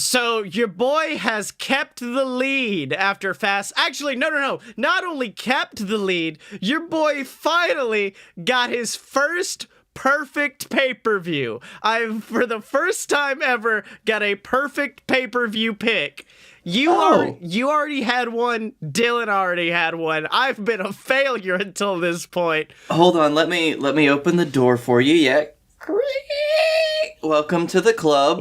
So your boy has kept the lead after Actually, no. Not only kept the lead, your boy finally got his first perfect pay-per-view. I've, for the first time ever, got a perfect pay-per-view pick. You already had one. Dylan already had one. I've been a failure until this point. Hold on, let me open the door for you. Yeah. Welcome to the club.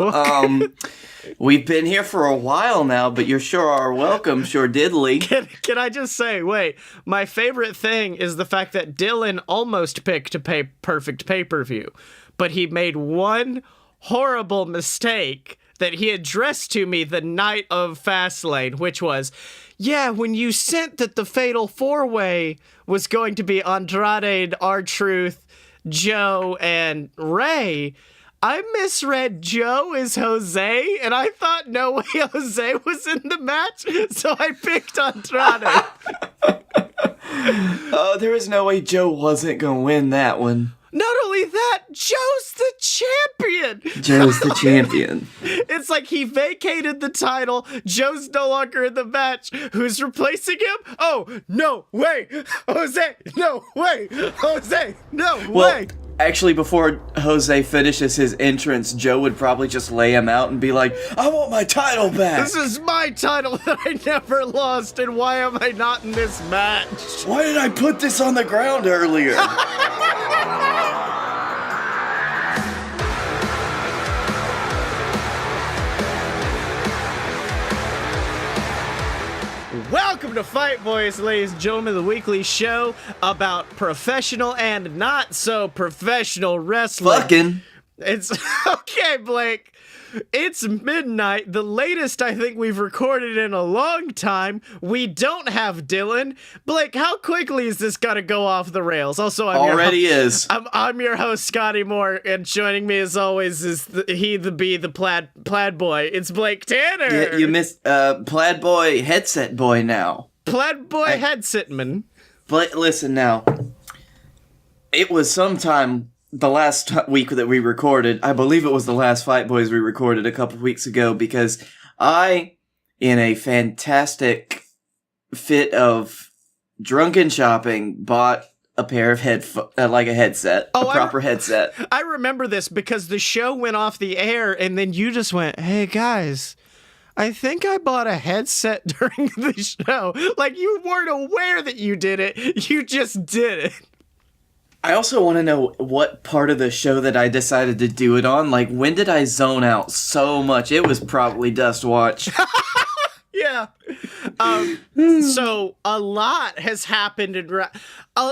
We've been here for a while now, but you sure are welcome, sure diddly. Can I just say, wait, my favorite thing is the fact that Dylan almost picked a perfect pay-per-view, but he made one horrible mistake that he addressed to me the night of Fastlane, which was, yeah, when you sent that the Fatal 4-Way was going to be Andrade, R-Truth, Joe, and Ray, I misread Joe as Jose, and I thought no way Jose was in the match, so I picked Andrade. Oh, there is no way Joe wasn't going to win that one. Not only that, Joe's the champion! Joe's the champion. It's like he vacated the title, Joe's no longer in the match. Who's replacing him? Oh, no way! Jose, no way! Jose, no way! Actually, before Jose finishes his entrance, Joe would probably just lay him out and be like, I want my title back! This is my title that I never lost, and why am I not in this match? Why did I put this on the ground earlier? Welcome to Fight Boys, ladies and gentlemen, the weekly show about professional and not so professional wrestling. Fucking. It's okay, Blake. It's midnight, the latest I think we've recorded in a long time. We don't have Dylan. Blake, how quickly is this gonna go off the rails? Also, I'm your host, Scottye Moore, and joining me as always is the plaid boy. It's Blake Tanner. Yeah, you missed plaid boy, headset boy now. Plaid boy headset man. But listen now, it was sometime the last week that we recorded, I believe it was the last Fight Boys we recorded a couple weeks ago, because I, in a fantastic fit of drunken shopping, bought a pair of headset, a proper headset. I remember this because the show went off the air, and then you just went, hey guys, I think I bought a headset during the show. Like, you weren't aware that you did it, you just did it. I also want to know what part of the show that I decided to do it on. Like, when did I zone out so much? It was probably Dust Watch. Yeah. So a lot has happened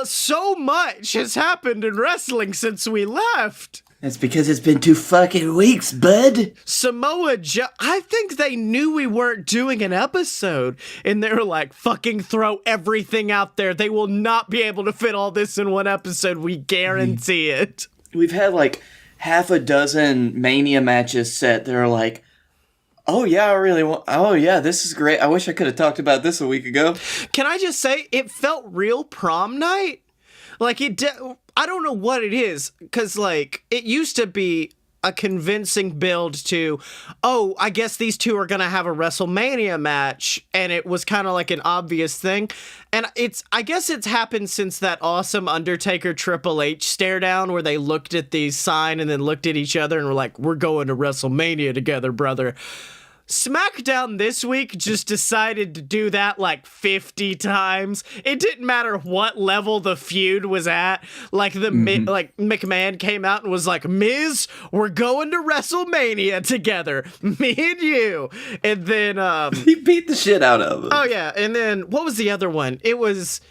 so much has happened in wrestling since we left. That's because it's been 2 fucking weeks, bud. Samoa Joe, I think they knew we weren't doing an episode, and they were like, fucking throw everything out there. They will not be able to fit all this in one episode. We guarantee it. We've had like half a dozen Mania matches set that are like, oh yeah, this is great. I wish I could have talked about this a week ago. Can I just say, it felt real prom night? Like, I don't know what it is, because, like, it used to be a convincing build to, oh, I guess these two are going to have a WrestleMania match, and it was kind of like an obvious thing. And I guess it's happened since that awesome Undertaker Triple H stare down where they looked at the sign and then looked at each other and were like, we're going to WrestleMania together, brother. SmackDown this week just decided to do that like 50 times. It didn't matter what level the feud was at. Like like McMahon came out and was like, Miz, we're going to WrestleMania together, me and you. And then he beat the shit out of him. Oh yeah, and then what was the other one? It was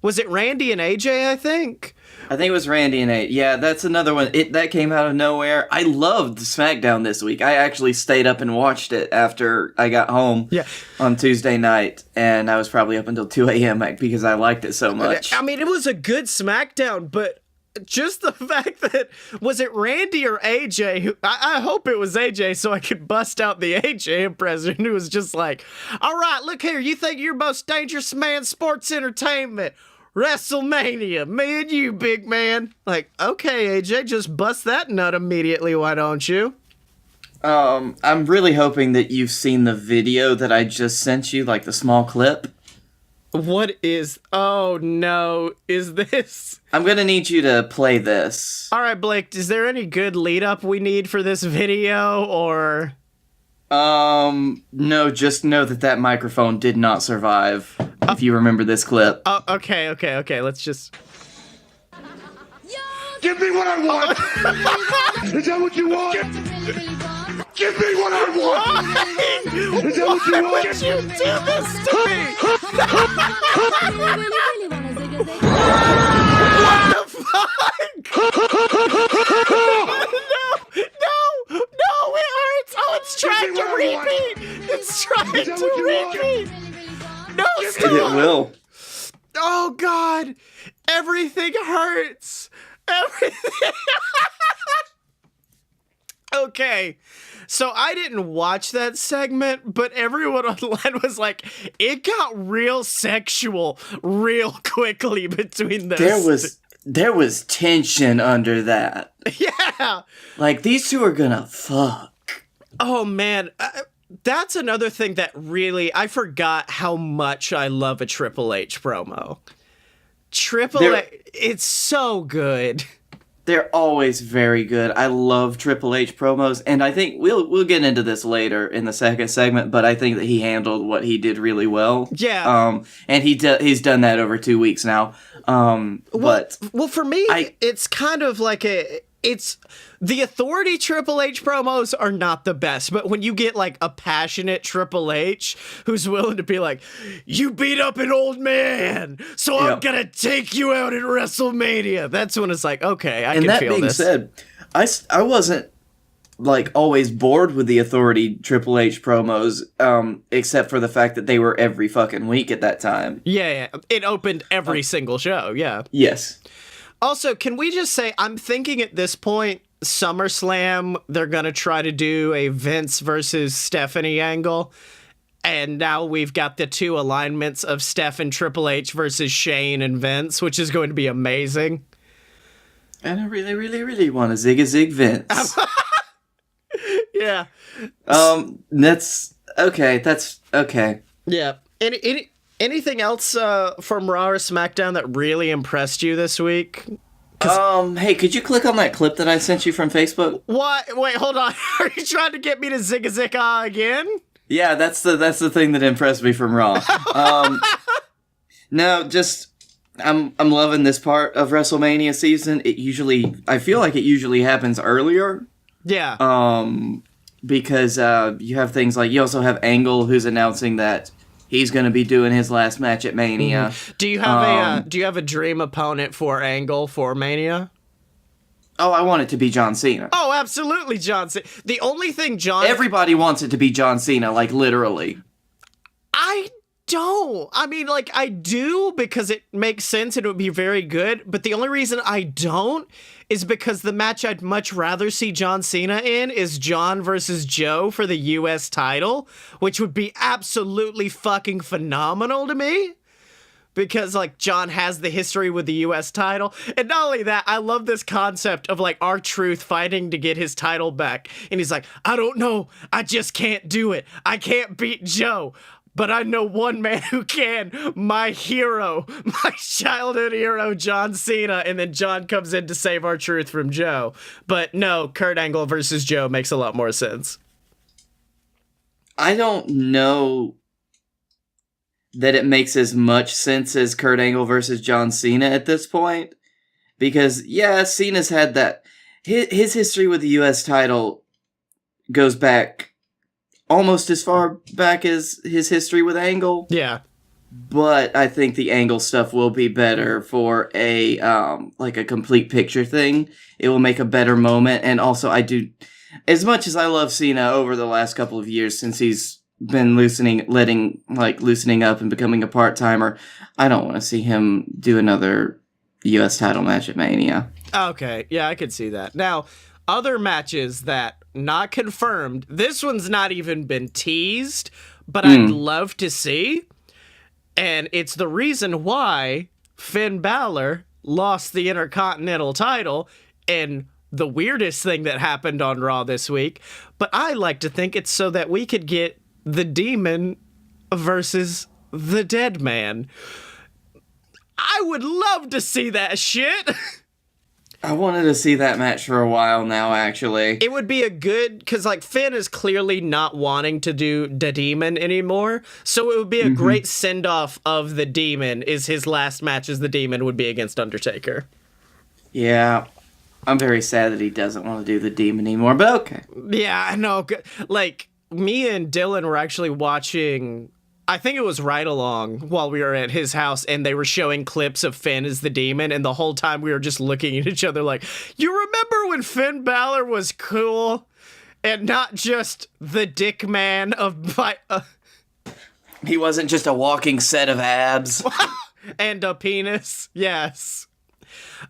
it Randy and AJ, I think? I think it was Randy and AJ. Yeah, that's another one. That came out of nowhere. I loved SmackDown this week. I actually stayed up and watched it after I got home on Tuesday night, and I was probably up until 2 a.m. because I liked it so much. I mean, it was a good SmackDown, but just the fact that, was it Randy or AJ? I hope it was AJ so I could bust out the AJ impression, who was just like, all right, look here, you think you're most dangerous man in sports entertainment? WrestleMania, me and you, big man. Like, okay, AJ, just bust that nut immediately, why don't you? I'm really hoping that you've seen the video that I just sent you, like the small clip. What is... Oh, no. Is this... I'm gonna need you to play this. All right, Blake, is there any good lead-up we need for this video, or... No, just know that microphone did not survive, if you remember this clip. Oh, okay, let's just... Give me what I want! Is that what you want? Give me what I want! Is that what you want? Why would you do this to me? What the fuck? No, it hurts! Oh, it's trying to repeat! It's trying to repeat! No, stop! It will. Oh, God! Everything hurts! Everything. Okay, so I didn't watch that segment, but everyone online was like, it got real sexual real quickly between those. There was tension under that. Yeah. Like, these two are gonna fuck. Oh, man. That's another thing that really, I forgot how much I love a Triple H promo. Triple H, it's so good. They're always very good. I love Triple H promos, and I think we'll get into this later in the second segment, but I think that he handled what he did really well. Yeah. And he's done that over 2 weeks now. But for me, it's kind of like it's the Authority Triple H promos are not the best, but when you get like a passionate Triple H who's willing to be like, you beat up an old man, so I'm gonna take you out at WrestleMania. That's when it's like, okay, I can feel this. And that being said, I wasn't like always bored with the Authority Triple H promos, except for the fact that they were every fucking week at that time. Yeah. It opened every single show. Yeah. Yes. Also, can we just say, I'm thinking at this point, SummerSlam, they're going to try to do a Vince versus Stephanie angle. And now we've got the two alignments of Steph and Triple H versus Shane and Vince, which is going to be amazing. And I really, really, really want to zig Vince. Yeah. That's okay. Yeah. Anything else from Raw or SmackDown that really impressed you this week? Hey, could you click on that clip that I sent you from Facebook? What? Wait, hold on. Are you trying to get me to zig-a-zig-ah again? Yeah, that's the thing that impressed me from Raw. No, just I'm loving this part of WrestleMania season. I feel like it usually happens earlier. Yeah. Because you have things like, you also have Angle, who's announcing that he's going to be doing his last match at Mania. Mm-hmm. Do you have a dream opponent for Angle for Mania? Oh, I want it to be John Cena. Oh, absolutely, John Cena. The only thing Everybody wants it to be John Cena, like literally. I don't. I mean, like, I do because it makes sense and it would be very good, but the only reason I don't is because the match I'd much rather see John Cena in is John versus Joe for the US title, which would be absolutely fucking phenomenal to me. Because, like, John has the history with the US title. And not only that, I love this concept of, like, R-Truth fighting to get his title back. And he's like, I don't know. I just can't do it. I can't beat Joe. But I know one man who can. My hero. My childhood hero, John Cena. And then John comes in to save R-Truth from Joe. But no, Kurt Angle versus Joe makes a lot more sense. I don't know that it makes as much sense as Kurt Angle versus John Cena at this point. Because, yeah, Cena's had that. His history with the US title goes back almost as far back as his history with Angle. Yeah. But I think the Angle stuff will be better for a complete picture thing. It will make a better moment. And also, I do, as much as I love Cena over the last couple of years since he's been loosening up and becoming a part-timer, I don't want to see him do another US title match at Mania. Okay, yeah, I could see that. Now, other matches that not confirmed, this one's not even been teased, but I'd love to see, and it's the reason why Finn Balor lost the Intercontinental title, and the weirdest thing that happened on Raw this week, but I like to think it's so that we could get the Demon versus the Dead Man. I would love to see that shit. I wanted to see that match for a while now, actually. It would be a good, because like Finn is clearly not wanting to do the Demon anymore, so it would be a great send-off of the Demon. Is his last match as the Demon would be against Undertaker. Yeah, I'm very sad that he doesn't want to do the Demon anymore, but okay. Yeah, I know. Like, me and Dylan were actually watching, I think it was Ride Along while we were at his house, and they were showing clips of Finn as the Demon, and the whole time we were just looking at each other like, you remember when Finn Balor was cool and not just the dick man of... He wasn't just a walking set of abs. and a penis? Yes.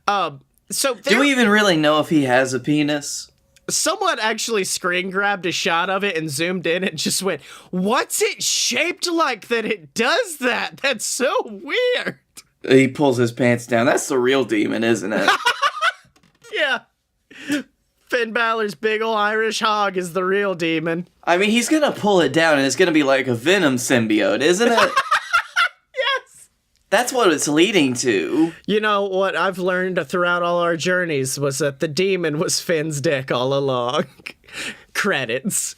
So do we even really know if he has a penis? Someone actually screen grabbed a shot of it and zoomed in and just went, what's it shaped like that it does that? That's so weird. He pulls his pants down. That's the real Demon, isn't it? Yeah. Finn Balor's big ol' Irish hog is the real Demon. I mean, he's gonna pull it down and it's gonna be like a Venom symbiote, isn't it? Yes! That's what it's leading to. You know, what I've learned throughout all our journeys was that the Demon was Finn's dick all along. Credits.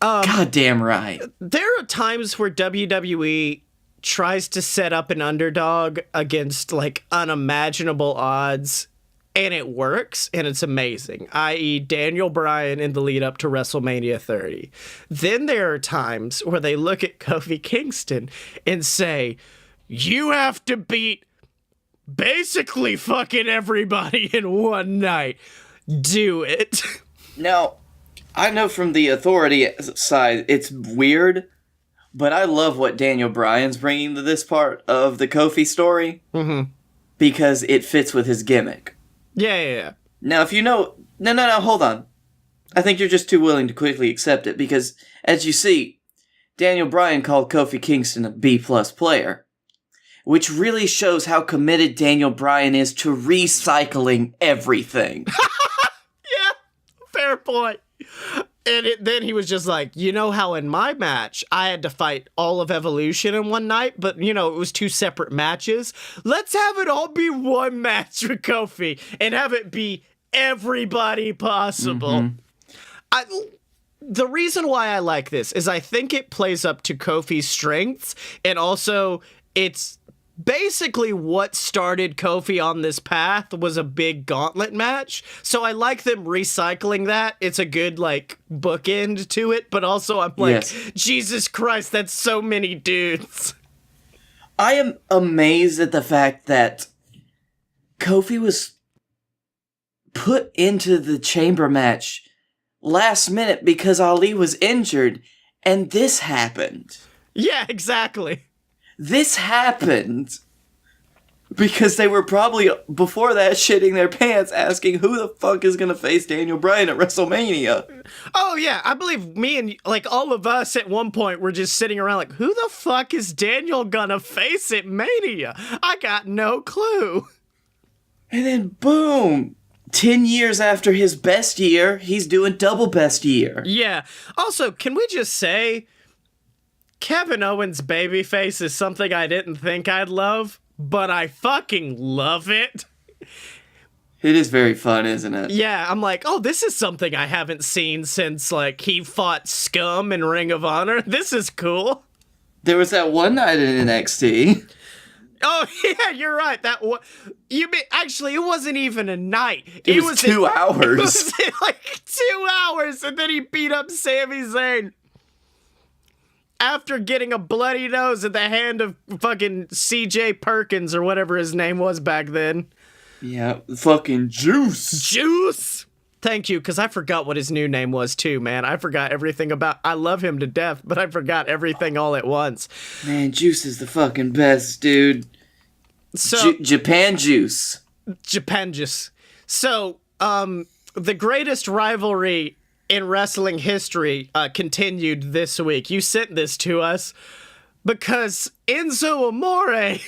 Goddamn right. There are times where WWE tries to set up an underdog against, like, unimaginable odds, and it works, and it's amazing, i.e. Daniel Bryan in the lead up to WrestleMania 30. Then there are times where they look at Kofi Kingston and say, you have to beat basically fucking everybody in one night. Do it. Now, I know from the authority side, it's weird, but I love what Daniel Bryan's bringing to this part of the Kofi story. Mm-hmm. Because it fits with his gimmick. Yeah. Now, if you know... No, hold on. I think you're just too willing to quickly accept it, because, as you see, Daniel Bryan called Kofi Kingston a B-plus player, which really shows how committed Daniel Bryan is to recycling everything. Yeah, fair point. And then he was just like, you know how in my match, I had to fight all of Evolution in one night, but, you know, it was two separate matches. Let's have it all be one match with Kofi and have it be everybody possible. The reason why I like this is I think it plays up to Kofi's strengths, and also it's basically what started Kofi on this path was a big gauntlet match. So I like them recycling that. It's a good, like, bookend to it, but also I'm like, yes. Jesus Christ, that's so many dudes. I am amazed at the fact that Kofi was put into the chamber match last minute because Ali was injured, and this happened. Yeah, exactly. This happened because they were probably, before that, shitting their pants asking who the fuck is going to face Daniel Bryan at WrestleMania. Oh, yeah. I believe me and, like, all of us at one point were just sitting around like, who the fuck is Daniel going to face at Mania? I got no clue. And then, boom, 10 years after his best year, he's doing double best year. Yeah. Also, can we just say... Kevin Owens' babyface is something I didn't think I'd love, but I fucking love it. It is very fun, isn't it? Yeah, I'm like, oh, this is something I haven't seen since, like, he fought Scum in Ring of Honor. This is cool. There was that one night in NXT. Oh, yeah, you're right. Actually, it wasn't even a night. It was 2 hours. It was like 2 hours, and then he beat up Sami Zayn. After getting a bloody nose at the hand of fucking CJ Perkins or whatever his name was back then. Yeah, fucking Juice. Juice! Thank you, because I forgot what his new name was too, man. I forgot everything about... I love him to death, but I forgot everything all at once. Man, Juice is the fucking best, dude. So Japan Juice. Japan Juice. So, the greatest rivalry in wrestling history continued this week. You sent this to us because Enzo Amore...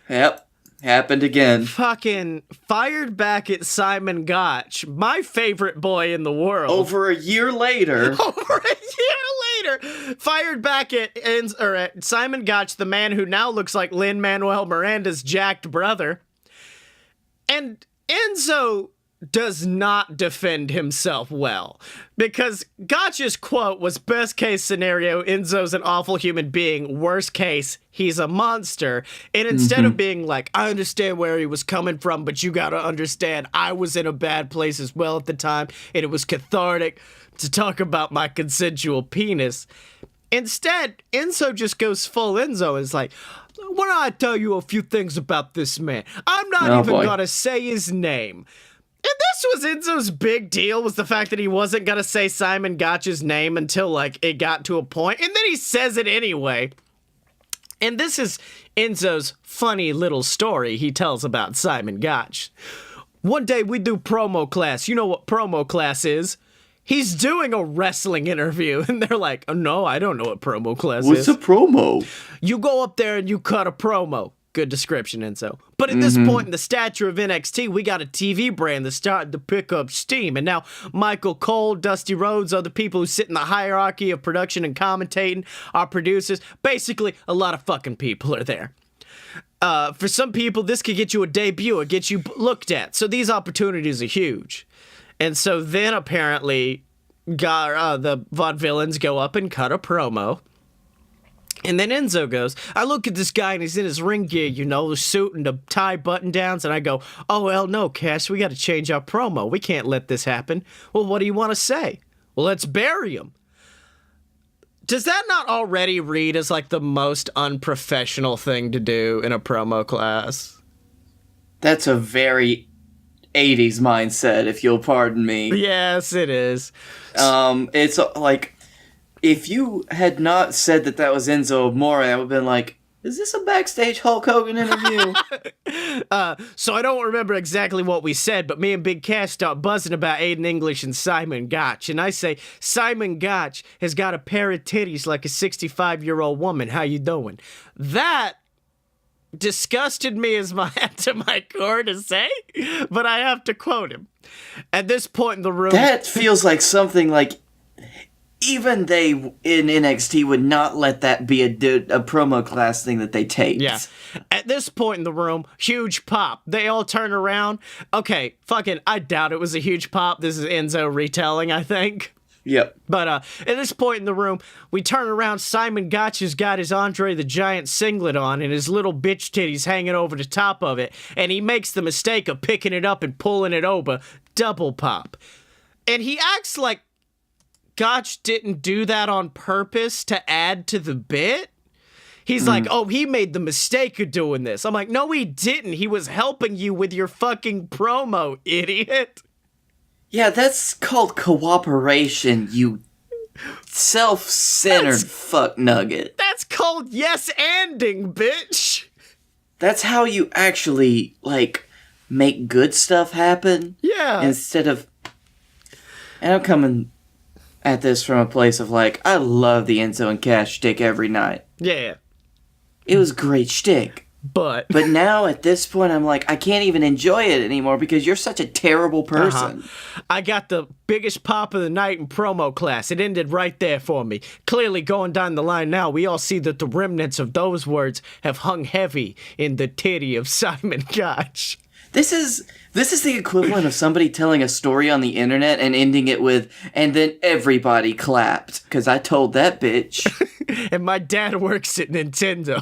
Yep. Happened again. Fucking fired back at Simon Gotch, my favorite boy in the world. Over a year later. Fired back at Simon Gotch, the man who now looks like Lin-Manuel Miranda's jacked brother. And Enzo does not defend himself well, because Gotch's quote was, best case scenario, Enzo's an awful human being, worst case, he's a monster. And instead of being like, I understand where he was coming from, but you gotta understand I was in a bad place as well at the time, and it was cathartic to talk about my consensual penis. Instead, Enzo just goes full Enzo and is like, why don't I tell you a few things about this man? I'm not gonna say his name. And this was Enzo's big deal, was the fact that he wasn't going to say Simon Gotch's name until, like, it got to a point. And then he says it anyway. And this is Enzo's funny little story he tells about Simon Gotch. One day we do promo class. You know what promo class is? He's doing a wrestling interview. And they're like, oh, no, I don't know what promo class is. What's a promo? You go up there and you cut a promo. Good description, Enzo. But at this point in the stature of NXT, we got a TV brand that's starting to pick up steam. And now Michael Cole, Dusty Rhodes, other people who sit in the hierarchy of production and commentating, our producers, basically a lot of fucking people are there. For some people, this could get you a debut or get you looked at. So these opportunities are huge. And so then apparently the vaudevillains go up and cut a promo. And then Enzo goes, I look at this guy and he's in his ring gear, you know, the suit and the tie button downs. And I go, oh, well, no, Cash, we got to change our promo. We can't let this happen. Well, what do you want to say? Well, let's bury him. Does that not already read as like the most unprofessional thing to do in a promo class? That's a very 80s mindset, if you'll pardon me. Yes, it is. It's like, if you had not said that was Enzo Amore, I would have been like, is this a backstage Hulk Hogan interview? So I don't remember exactly what we said, but me and Big Cash start buzzing about Aiden English and Simon Gotch. And I say, Simon Gotch has got a pair of titties like a 65-year-old woman. How you doing? That disgusted me as to my core to say, but I have to quote him. At this point in the room... That feels like something like... Even they in NXT would not let that be a promo class thing that they taped. Yeah. At this point in the room, huge pop. They all turn around. Okay, fucking, I doubt it was a huge pop. This is Enzo retelling, I think. Yep. But at this point in the room, we turn around. Simon Gotch has got his Andre the Giant singlet on and his little bitch titties hanging over the top of it. And he makes the mistake of picking it up and pulling it over. Double pop. And he acts like Gotch didn't do that on purpose to add to the bit. He's like, oh, he made the mistake of doing this. I'm like, no, he didn't. He was helping you with your fucking promo, idiot. Yeah, that's called cooperation, you self-centered fuck nugget. That's called yes-anding, bitch. That's how you actually, like, make good stuff happen. Yeah. Instead of... And I'm coming at this from a place of, like, I love the Enzo and Cash shtick every night. Yeah. It was great shtick. But now, at this point, I'm like, I can't even enjoy it anymore because you're such a terrible person. I got the biggest pop of the night in promo class. It ended right there for me. Clearly, going down the line now, we all see that the remnants of those words have hung heavy in the titty of Simon Gotch. This is the equivalent of somebody telling a story on the internet and ending it with, and then everybody clapped, because I told that bitch. And my dad works at Nintendo.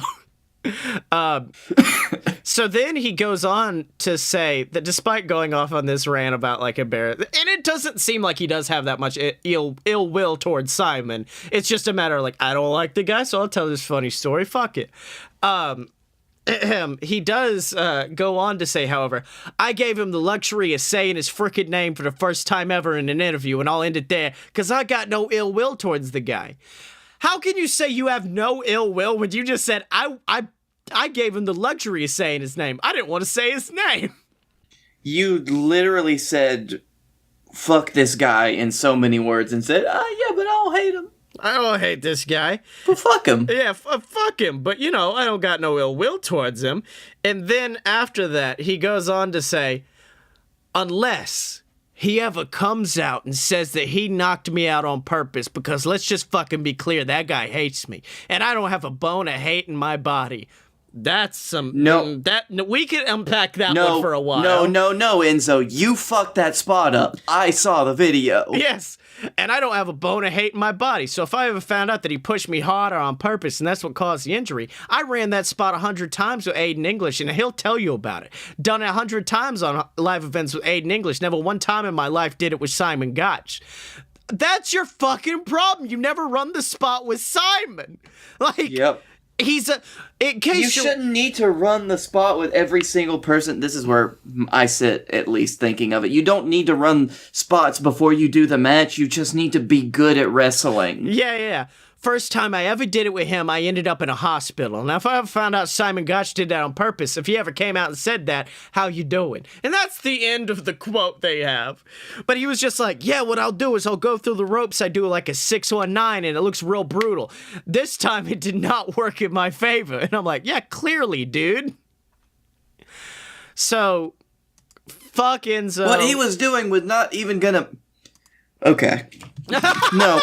So then he goes on to say that despite going off on this rant about like embarrassment, and it doesn't seem like he does have that much ill will towards Simon. It's just a matter of like, I don't like the guy, so I'll tell this funny story. Fuck it. He does go on to say, however, I gave him the luxury of saying his frickin' name for the first time ever in an interview, and I'll end it there, because I got no ill will towards the guy. How can you say you have no ill will when you just said, I gave him the luxury of saying his name? I didn't want to say his name. You literally said, fuck this guy in so many words and said, yeah, but I don't hate him. I don't hate this guy. Well, fuck him. Yeah, fuck him. But, you know, I don't got no ill will towards him. And then after that, he goes on to say, unless he ever comes out and says that he knocked me out on purpose, because let's just fucking be clear, that guy hates me. And I don't have a bone of hate in my body. That's some... No. We can unpack that one for a while. No, Enzo. You fucked that spot up. I saw the video. Yes. And I don't have a bone of hate in my body. So if I ever found out that he pushed me harder on purpose and that's what caused the injury, I ran that spot 100 times with Aiden English, and he'll tell you about it. Done it 100 times on live events with Aiden English. Never one time in my life did it with Simon Gotch. That's your fucking problem. You never run the spot with Simon. Like... Yep. He's a... In case you shouldn't need to run the spot with every single person. This is where I sit, at least, thinking of it. You don't need to run spots before you do the match. You just need to be good at wrestling. Yeah. First time I ever did it with him, I ended up in a hospital. Now, if I ever found out Simon Gotch did that on purpose, if he ever came out and said that, how you doing? And that's the end of the quote they have. But he was just like, yeah, what I'll do is I'll go through the ropes. I do like a 619, and it looks real brutal. This time, it did not work in my favor. And I'm like, yeah, clearly, dude. So, fuck Enzo. What he was doing was not even gonna... Okay. No.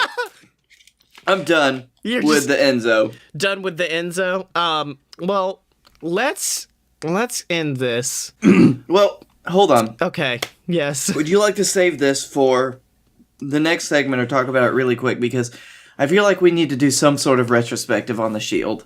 I'm done with the Enzo. Done with the Enzo? Well, let's end this. Well, hold on. Okay, yes. Would you like to save this for the next segment or talk about it really quick? Because I feel like we need to do some sort of retrospective on the Shield.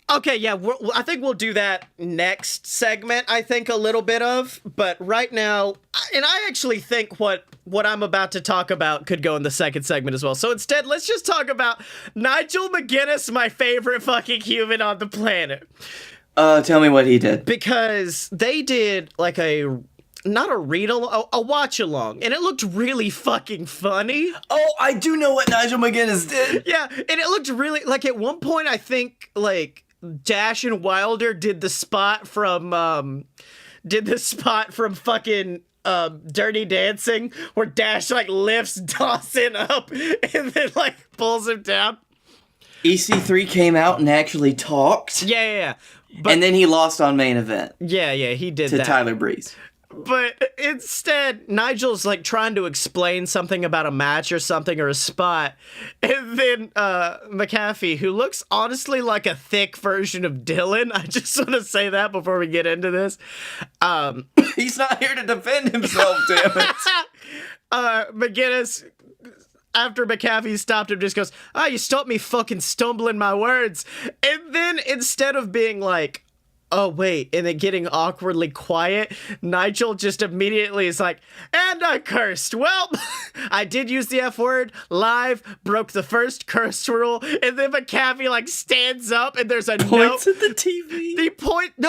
Okay, yeah, I think we'll do that next segment, I think a little bit of. But right now, and I actually think what I'm about to talk about could go in the second segment as well. So instead, let's just talk about Nigel McGuinness, my favorite fucking human on the planet. Tell me what he did. Because they did like not a read-along, a watch-along, and it looked really fucking funny. Oh, I do know what Nigel McGuinness did. Yeah, and it looked really, like, at one point, I think, like, Dash and Wilder did the spot from fucking Dirty Dancing, where Dash, like, lifts Dawson up and then, like, pulls him down. EC3 came out and actually talked. Yeah. But, and then he lost on main event. Yeah, he did that. To Tyler Breeze. But instead, Nigel's like trying to explain something about a match or something or a spot. And then McAfee, who looks honestly like a thick version of Dylan. I just want to say that before we get into this. He's not here to defend himself, damn it. McGuinness, after McAfee stopped him, just goes, you stopped me fucking stumbling my words. And then instead of being like, oh, wait, and then getting awkwardly quiet, Nigel just immediately is like, and I cursed. Well, I did use the F word live, broke the first curse rule, and then McAfee, like, stands up, and there's a points note. At the TV.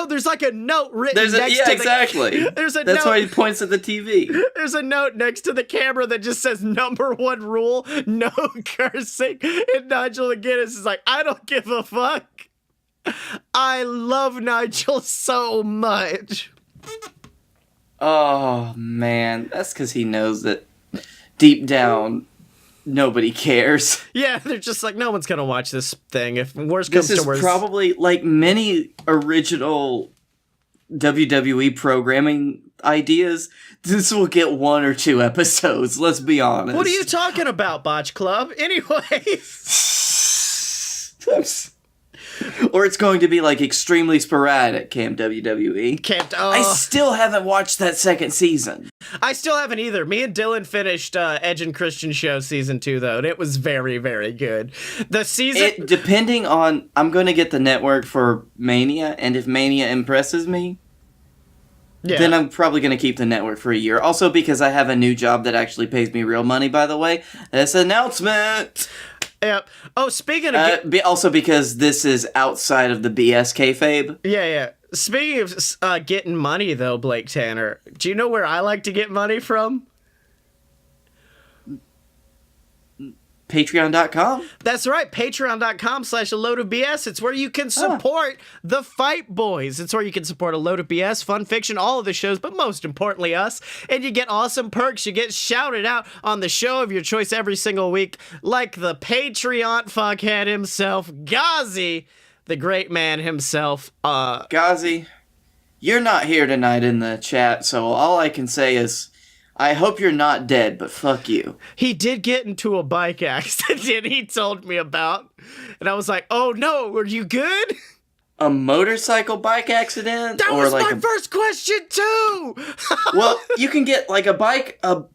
There's, like, a note written next to exactly. There's a That's note. why he points at the TV. There's a note next to the camera that just says, #1 rule, no cursing, and Nigel McGuinness is like, I don't give a fuck. I love Nigel so much. Oh, man. That's because he knows that deep down, nobody cares. Yeah, they're just like, no one's going to watch this thing. If worse comes to worse. This is probably, like many original WWE programming ideas, this will get 1 or 2 episodes, let's be honest. What are you talking about, Botch Club? Anyways. Or it's going to be like extremely sporadic, Camp WWE. I still haven't watched that second season. I still haven't either. Me and Dylan finished Edge and Christian Show season 2 though, and it was very, very good. The season, depending on, I'm going to get the network for Mania, and if Mania impresses me, then I'm probably going to keep the network for a year. Also because I have a new job that actually pays me real money, by the way. This announcement. Yep. Oh, speaking of... also because this is outside of the BS kayfabe. Yeah. Speaking of getting money, though, Blake Tanner, do you know where I like to get money from? Patreon.com. That's right, patreon.com/a-load-of-BS. It's where you can support the Fight Boys. It's where you can support A Load of BS, Fun Fiction, all of the shows, but most importantly us. And you get awesome perks. You get shouted out on the show of your choice every single week, like the Patreon fuckhead himself, Ghazi, the great man himself. Ghazi, you're not here tonight in the chat, so all I can say is, I hope you're not dead, but fuck you. He did get into a bike accident he told me about. And I was like, oh no, are you good? A motorcycle bike accident? That was my first question too! Well, you can get like a bike, a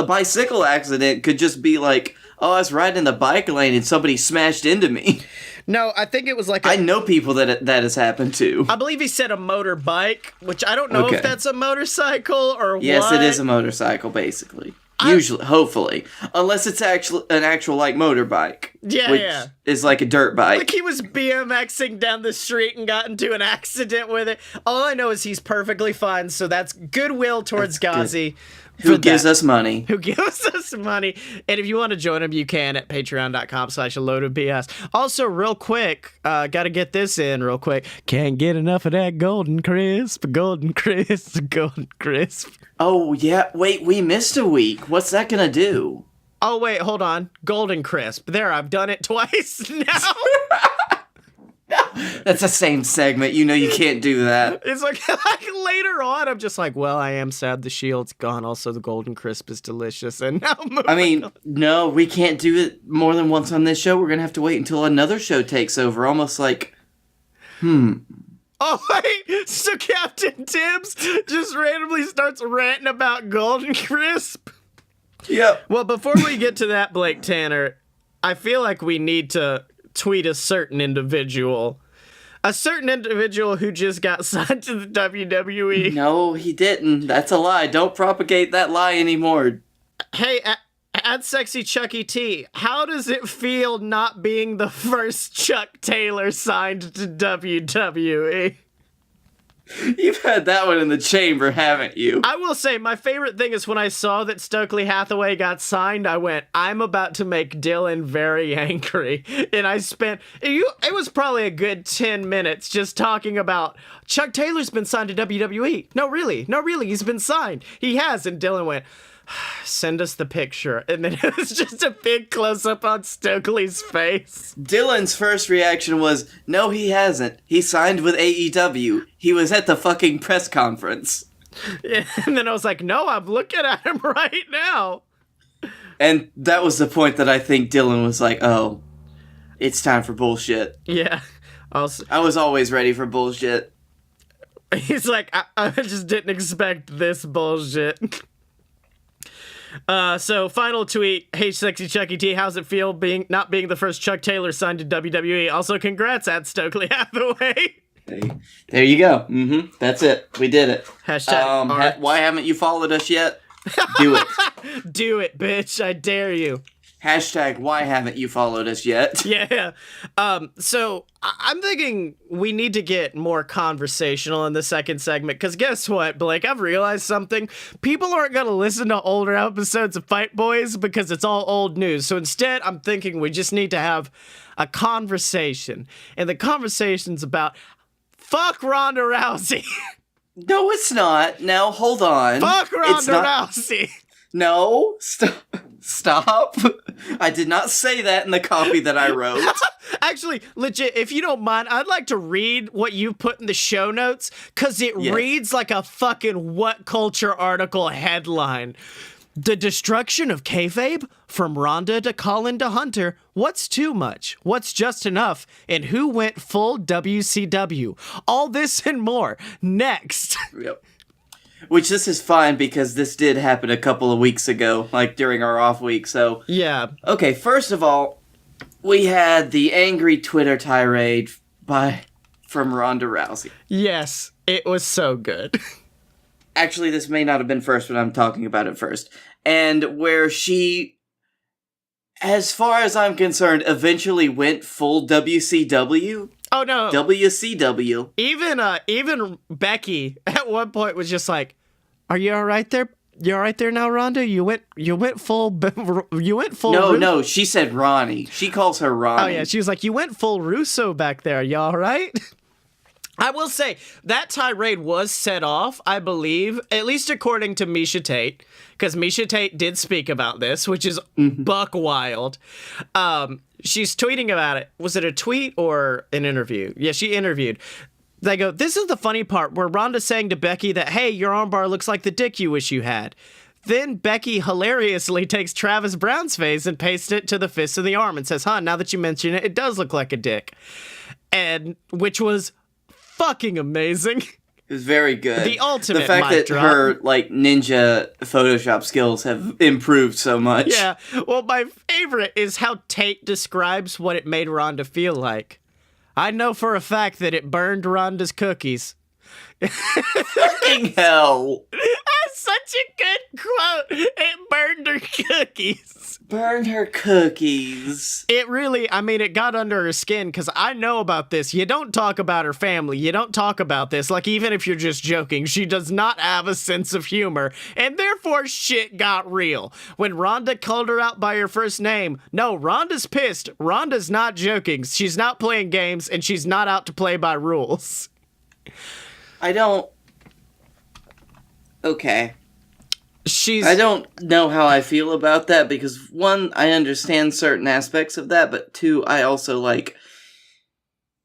bicycle accident could just be like, oh, I was riding in the bike lane and somebody smashed into me. No, I think it was like I know people that has happened to. I believe he said a motorbike, which I don't know if that's a motorcycle or what. Yes, it is a motorcycle, basically. Usually, hopefully. Unless it's an actual, like, motorbike. Yeah, which is like a dirt bike. Like he was BMXing down the street and got into an accident with it. All I know is he's perfectly fine, so that's goodwill towards Ghazi. Who gives us money. Who gives us money. And if you want to join him, you can at patreon.com/a-load-of-BS. Also, real quick, gotta get this in real quick. Can't get enough of that golden crisp, golden crisp, golden crisp. Oh, yeah. Wait, we missed a week. What's that gonna do? Oh, wait, hold on. Golden crisp. There, I've done it twice now. That's the same segment. You know you can't do that. It's like later on, I'm just like, well, I am sad the shield's gone. Also, the golden crisp is delicious. And now no, we can't do it more than once on this show. We're going to have to wait until another show takes over. Almost like, Oh, wait. So Captain Tibbs just randomly starts ranting about golden crisp? Yep. Well, before we get to that, Blake Tanner, I feel like we need to tweet a certain individual. A certain individual who just got signed to the WWE. No, he didn't. That's a lie. Don't propagate that lie anymore. Hey, at Sexy Chucky T, how does it feel not being the first Chuck Taylor signed to WWE? You've had that one in the chamber, haven't you? I will say, my favorite thing is when I saw that Stokely Hathaway got signed, I went, I'm about to make Dylan very angry. And I spent, it was probably a good 10 minutes just talking about, Chuck Taylor's been signed to WWE. No, really, he's been signed. He has. And Dylan went, send us the picture. And then it was just a big close-up on Stokely's face. Dylan's first reaction was, no, he hasn't. He signed with AEW. He was at the fucking press conference. Yeah, and then I was like, no, I'm looking at him right now. And that was the point that I think Dylan was like, oh, it's time for bullshit. Yeah. I was always ready for bullshit. He's like, I just didn't expect this bullshit. So final tweet, hey Sexy Chucky T, how's it feel not being the first Chuck Taylor signed to WWE? Also congrats at Stokely Hathaway. Hey, there you go. That's it. We did it. Hashtag why haven't you followed us yet? Do it. Do it, bitch. I dare you. Hashtag why haven't you followed us yet? Yeah. So I'm thinking we need to get more conversational in the second segment, because guess what, Blake? I've realized something. People aren't going to listen to older episodes of Fight Boys because it's all old news. So instead, I'm thinking we just need to have a conversation. And the conversation's about fuck Ronda Rousey. No, it's not. Now, hold on. Fuck Ronda Rousey. No, stop. I did not say that in the copy that I wrote. Actually, legit, if you don't mind, I'd like to read what you put in the show notes, because it reads like a fucking What Culture article headline. The destruction of kayfabe? From Ronda to Colin to Hunter, what's too much? What's just enough? And who went full WCW? All this and more, next. Yep. Which this is fine because this did happen a couple of weeks ago, like during our off week, so... Yeah. Okay, first of all, we had the angry Twitter tirade from Ronda Rousey. Yes, it was so good. Actually, this may not have been first, but I'm talking about it first. And where she, as far as I'm concerned, eventually went full WCW. Oh, no. WCW. Even Becky at one point was just like, are you all right there? You all right there now, Ronda? You went full. No, she said Ronnie. She calls her Ronnie. Oh yeah, she was like, you went full Russo back there. You all right? I will say that tirade was set off, I believe, at least according to Misha Tate, because Misha Tate did speak about this, which is buck wild. She's tweeting about it. Was it a tweet or an interview? Yeah, she interviewed. They go, this is the funny part where Ronda's saying to Becky that, hey, your armbar looks like the dick you wish you had. Then Becky hilariously takes Travis Brown's face and pastes it to the fist of the arm and says, now that you mention it, it does look like a dick. And which was fucking amazing. It was very good. The ultimate The fact mic that drop. her, ninja Photoshop skills have improved so much. Yeah. Well, my favorite is how Tate describes what it made Ronda feel like. I know for a fact that it burned Ronda's cookies. Fucking hell. That's such a good quote. It burned her cookies. Burned her cookies. It really, it got under her skin because I know about this. You don't talk about her family. You don't talk about this. Like, even if you're just joking, she does not have a sense of humor. And therefore, shit got real. When Ronda called her out by her first name, no, Ronda's pissed. Ronda's not joking. She's not playing games, and she's not out to play by rules. Okay. I don't know how I feel about that because, one, I understand certain aspects of that, but two, I also,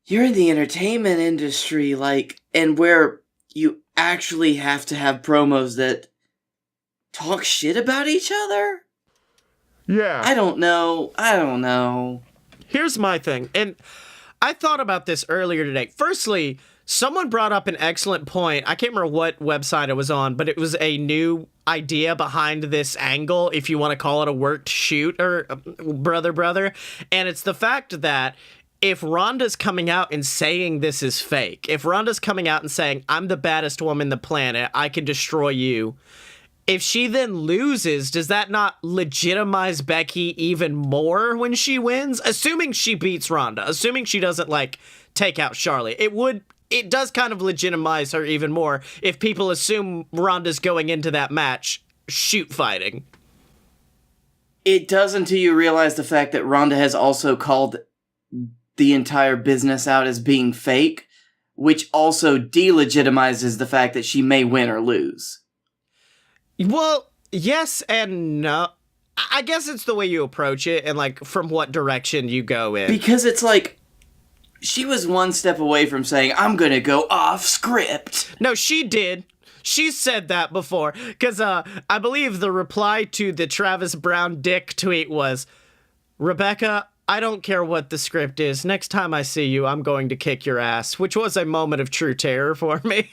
you're in the entertainment industry, and where you actually have to have promos that talk shit about each other? Yeah. I don't know. Here's my thing, and I thought about this earlier today. Firstly, someone brought up an excellent point. I can't remember what website it was on, but it was a new idea behind this angle, if you want to call it a worked shoot or brother. And it's the fact that if Ronda's coming out and saying this is fake, if Ronda's coming out and saying, I'm the baddest woman on the planet, I can destroy you, if she then loses, does that not legitimize Becky even more when she wins? Assuming she beats Ronda, assuming she doesn't, take out Charlotte, it does kind of legitimize her even more if people assume Ronda's going into that match shoot fighting. It does until you realize the fact that Ronda has also called the entire business out as being fake, which also delegitimizes the fact that she may win or lose. Well, yes and no. I guess it's the way you approach it and, from what direction you go in. Because it's she was one step away from saying, I'm gonna go off script. No, she did. She said that before. Because I believe the reply to the Travis Brown dick tweet was, Rebecca, I don't care what the script is. Next time I see you, I'm going to kick your ass. Which was a moment of true terror for me.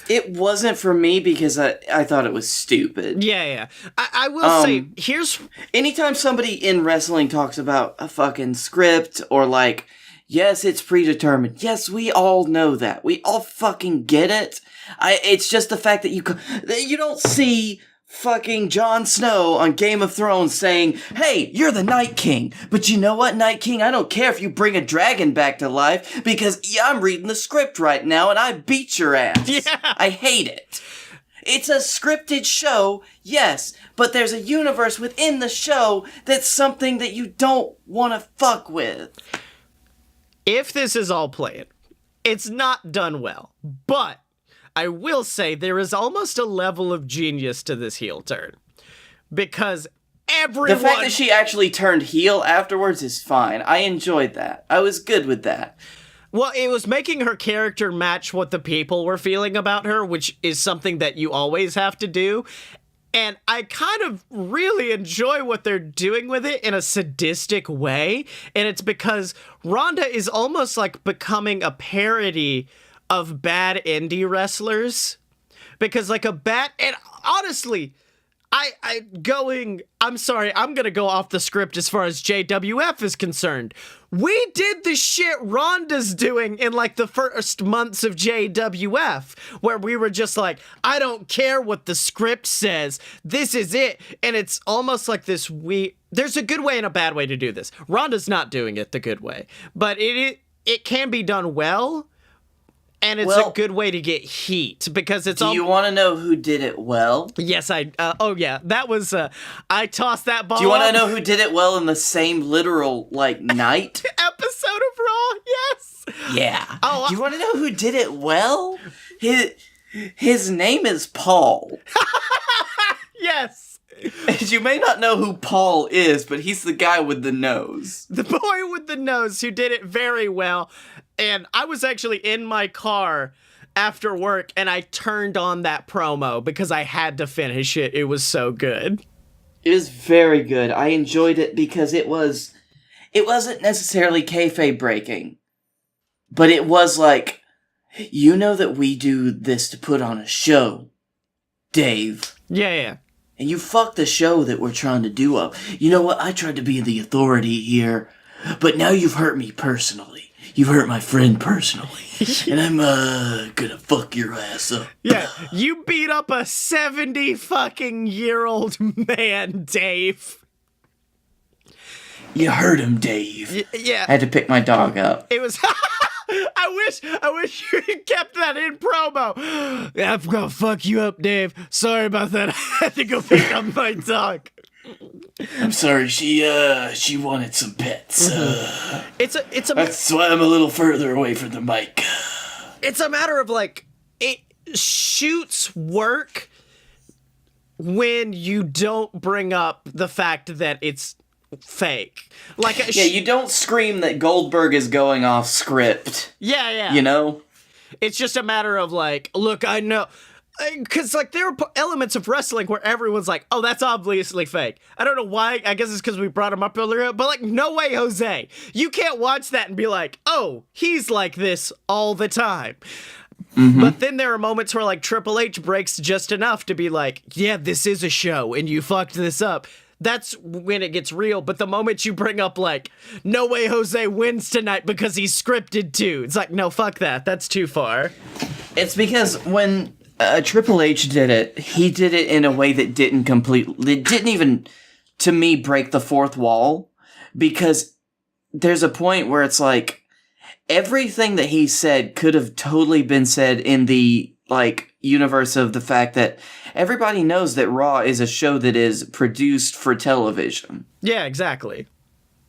It wasn't for me because I thought it was stupid. Yeah. I will say, here's... Anytime somebody in wrestling talks about a fucking script or yes, it's predetermined. Yes, we all know that. We all fucking get it. It's just the fact that you don't see fucking Jon Snow on Game of Thrones saying, hey, you're the Night King. But you know what, Night King? I don't care if you bring a dragon back to life because I'm reading the script right now and I beat your ass. Yeah. I hate it. It's a scripted show, yes, but there's a universe within the show that's something that you don't want to fuck with. If this is all planned, it's not done well. But I will say there is almost a level of genius to this heel turn. Because everyone... The fact that she actually turned heel afterwards is fine. I enjoyed that. I was good with that. Well, it was making her character match what the people were feeling about her, which is something that you always have to do. And I kind of really enjoy what they're doing with it in a sadistic way. And it's because Ronda is almost becoming a parody of bad indie wrestlers. Because and honestly, I'm sorry, I'm gonna go off the script as far as JWF is concerned. We did the shit Ronda's doing in the first months of JWF, where we were just I don't care what the script says, this is it. And it's almost this there's a good way and a bad way to do this. Ronda's not doing it the good way, but it can be done well. And it's a good way to get heat because it's Do you want to know who did it well? Yes, oh yeah, that was, I tossed that ball. Do you want to know who did it well in the same literal, night? Episode of Raw, yes. Yeah. Oh, Do you want to know who did it well? His name is Paul. Yes. And you may not know who Paul is, but he's the guy with the nose. The boy with the nose who did it very well. And I was actually in my car after work, and I turned on that promo because I had to finish it. It was so good. It was very good. I enjoyed it because it wasn't necessarily kayfabe breaking, but it was like, you know that we do this to put on a show, Dave. Yeah. And you fucked the show that we're trying to do up. You know what? I tried to be the authority here, but now you've hurt me personally. You've hurt my friend personally. And I'm gonna fuck your ass up. Yeah, you beat up a 70-fucking-year-old man, Dave. You hurt him, Dave. Yeah. I had to pick my dog up. It was... I wish you kept that in promo. I'm gonna fuck you up, Dave. Sorry about that. I had to go pick up my dog. I'm sorry, she wanted some pets. That's why I'm a little further away from the mic. It's a matter of shoots work when you don't bring up the fact that it's fake. You don't scream that Goldberg is going off script. Yeah. You know? It's just a matter of look, I know. Because, there are elements of wrestling where everyone's like, oh, that's obviously fake. I don't know why. I guess it's because we brought him up earlier. But, no way, Jose. You can't watch that and be like, oh, he's like this all the time. Mm-hmm. But then there are moments where, Triple H breaks just enough to be like, yeah, this is a show, and you fucked this up. That's when it gets real. But the moment you bring up, no way Jose wins tonight because he's scripted too. It's like, no, fuck that. That's too far. It's because when... Triple H did it. He did it in a way that didn't even, to me, break the fourth wall, because there's a point where it's everything that he said could have totally been said in the, universe of the fact that everybody knows that Raw is a show that is produced for television. Yeah, exactly.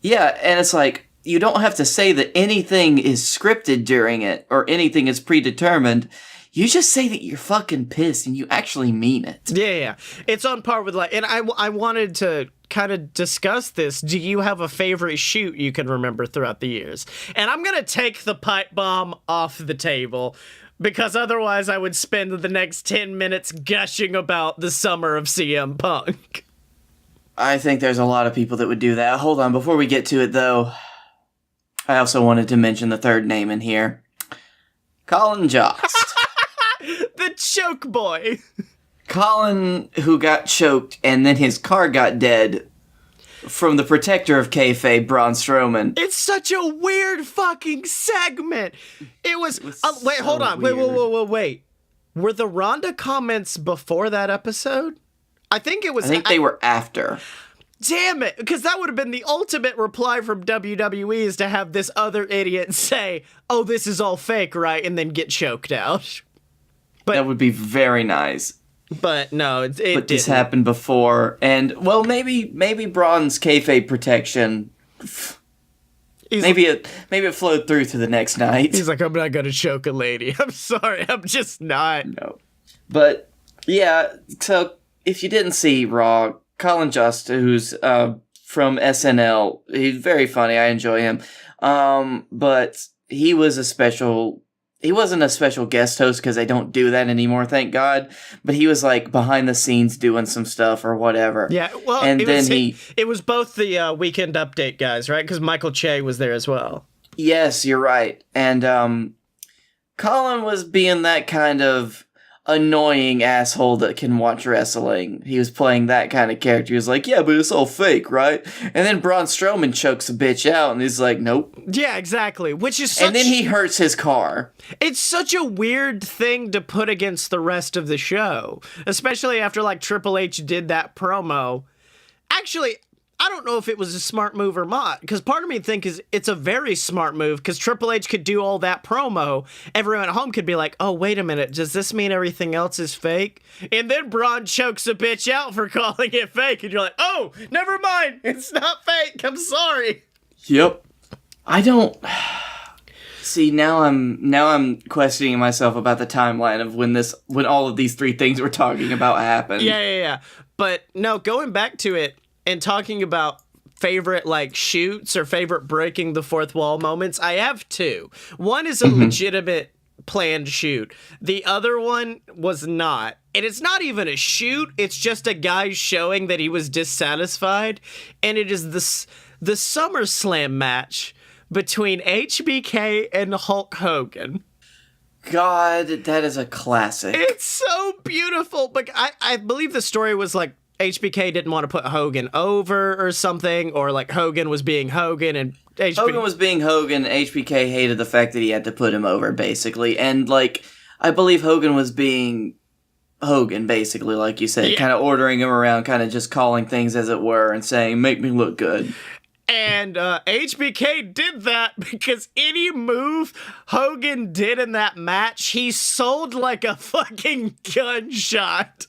Yeah, and it's you don't have to say that anything is scripted during it, or anything is predetermined. You just say that you're fucking pissed and you actually mean it. Yeah. It's on par with and I wanted to kind of discuss this. Do you have a favorite shoot you can remember throughout the years? And I'm going to take the pipe bomb off the table because otherwise I would spend the next 10 minutes gushing about the summer of CM Punk. I think there's a lot of people that would do that. Hold on, before we get to it though, I also wanted to mention the third name in here. Colin Jost. The choke boy. Colin, who got choked and then his car got dead from the protector of kayfabe, Braun Strowman. It's such a weird fucking segment. It was wait, so hold on. weird. Wait. Were the Ronda comments before that episode? I think they were after. Damn it, because that would have been the ultimate reply from WWE is to have this other idiot say, oh, this is all fake, right? And then get choked out. But, that would be very nice. But no, it But this didn't. happened before, and, well, maybe Braun's kayfabe protection... Maybe it flowed through to the next night. He's like, I'm not gonna choke a lady. I'm sorry, I'm just not. No. But, yeah, so, if you didn't see Raw... Colin Jost, who's from SNL, he's very funny. I enjoy him. But he wasn't a special guest host because they don't do that anymore, thank God. But he was behind the scenes doing some stuff or whatever. Yeah, well, and it was both the Weekend Update guys, right? Because Michael Che was there as well. Yes, you're right. And Colin was being that kind of annoying asshole that can watch wrestling. He was playing that kind of character. He was like, yeah, but it's all fake, right? And then Braun Strowman chokes a bitch out, and he's like, nope. Yeah, exactly. And then he hurts his car. It's such a weird thing to put against the rest of the show, especially after Triple H did that promo. Actually, I don't know if it was a smart move or not, because part of me thinks it's a very smart move, because Triple H could do all that promo. Everyone at home could be like, oh, wait a minute, does this mean everything else is fake? And then Braun chokes a bitch out for calling it fake, and you're like, oh, never mind, it's not fake, I'm sorry. Yep. I don't... See, now I'm questioning myself about the timeline of when all of these three things we're talking about happened. Yeah. But no, going back to it and talking about favorite like shoots or favorite breaking the fourth wall moments, I have two. One is a legitimate planned shoot. The other one was not. And it's not even a shoot. It's just a guy showing that he was dissatisfied. And it is the SummerSlam match between HBK and Hulk Hogan. God, that is a classic. It's so beautiful. But I believe the story was like HBK didn't want to put Hogan over or something, or like Hogan was being Hogan and Hogan was being Hogan. HBK hated the fact that he had to put him over, basically. And like, I believe Hogan was being Hogan, basically, like you said, kind of ordering him around, kind of just calling things as it were and saying, make me look good. And HBK did that because any move Hogan did in that match, he sold like a fucking gunshot.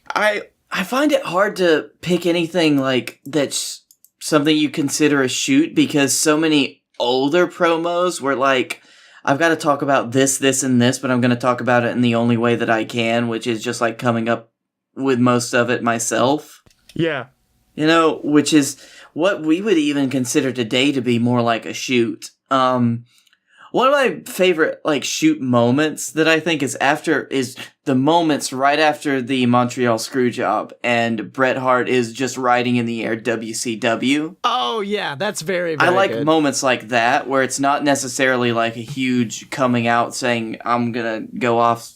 I find it hard to pick anything like that's something you consider a shoot, because so many older promos were like, I've got to talk about this, and this, but I'm going to talk about it in the only way that I can, which is just like coming up with most of it myself. Yeah. You know, which is what we would even consider today to be more like a shoot. One of my favorite like shoot moments that I think is the moments right after the Montreal Screwjob and Bret Hart is just riding in the air WCW. Oh yeah, that's very, very I like good. moments like that where it's not necessarily like a huge coming out saying I'm gonna go off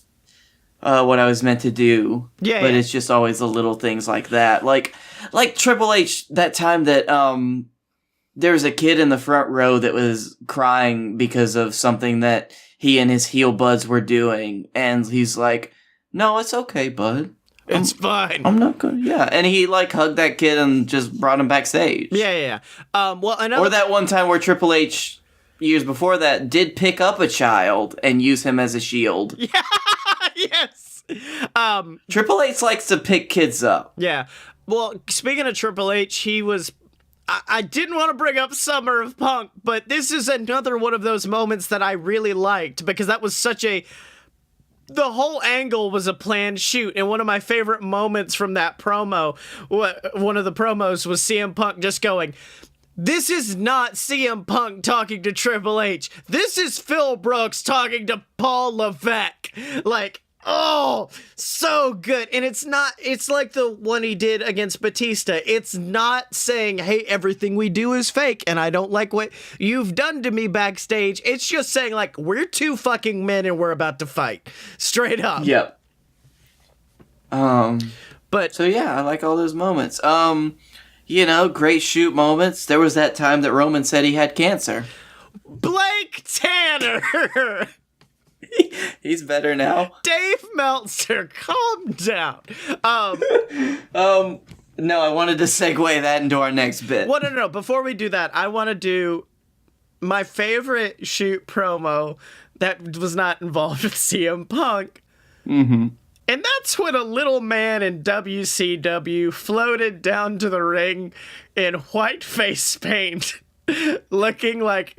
what I was meant to do. Yeah, but it's just always the little things like that. Like Triple H, that time that there was a kid in the front row that was crying because of something that he and his heel buds were doing, and he's like, no, it's okay, bud. It's fine. I'm not good. Yeah, and he like hugged that kid and just brought him backstage. Yeah. Well, or that one time where Triple H, years before that, did pick up a child and use him as a shield. Yeah. Yes. Triple H likes to pick kids up. Yeah. Well, speaking of Triple H, he was... I didn't want to bring up Summer of Punk, but this is another one of those moments that I really liked, because that was such a... The whole angle was a planned shoot, and one of my favorite moments from that promo, one of the promos was CM Punk just going, this is not CM Punk talking to Triple H. This is Phil Brooks talking to Paul Levesque. Like, oh, so good. And it's like the one he did against Batista. It's not saying, hey, everything we do is fake, and I don't like what you've done to me backstage. It's just saying, like, we're two fucking men and we're about to fight. Straight up. Yep. But so yeah, I like all those moments. You know, great shoot moments. There was that time that Roman said he had cancer. Blake Tanner! He's better now. Dave Meltzer, calm down. No, I wanted to segue that into our next bit. Well, no. Before we do that, I want to do my favorite shoot promo that was not involved with CM Punk. Mm-hmm. And that's when a little man in WCW floated down to the ring in white face paint, looking like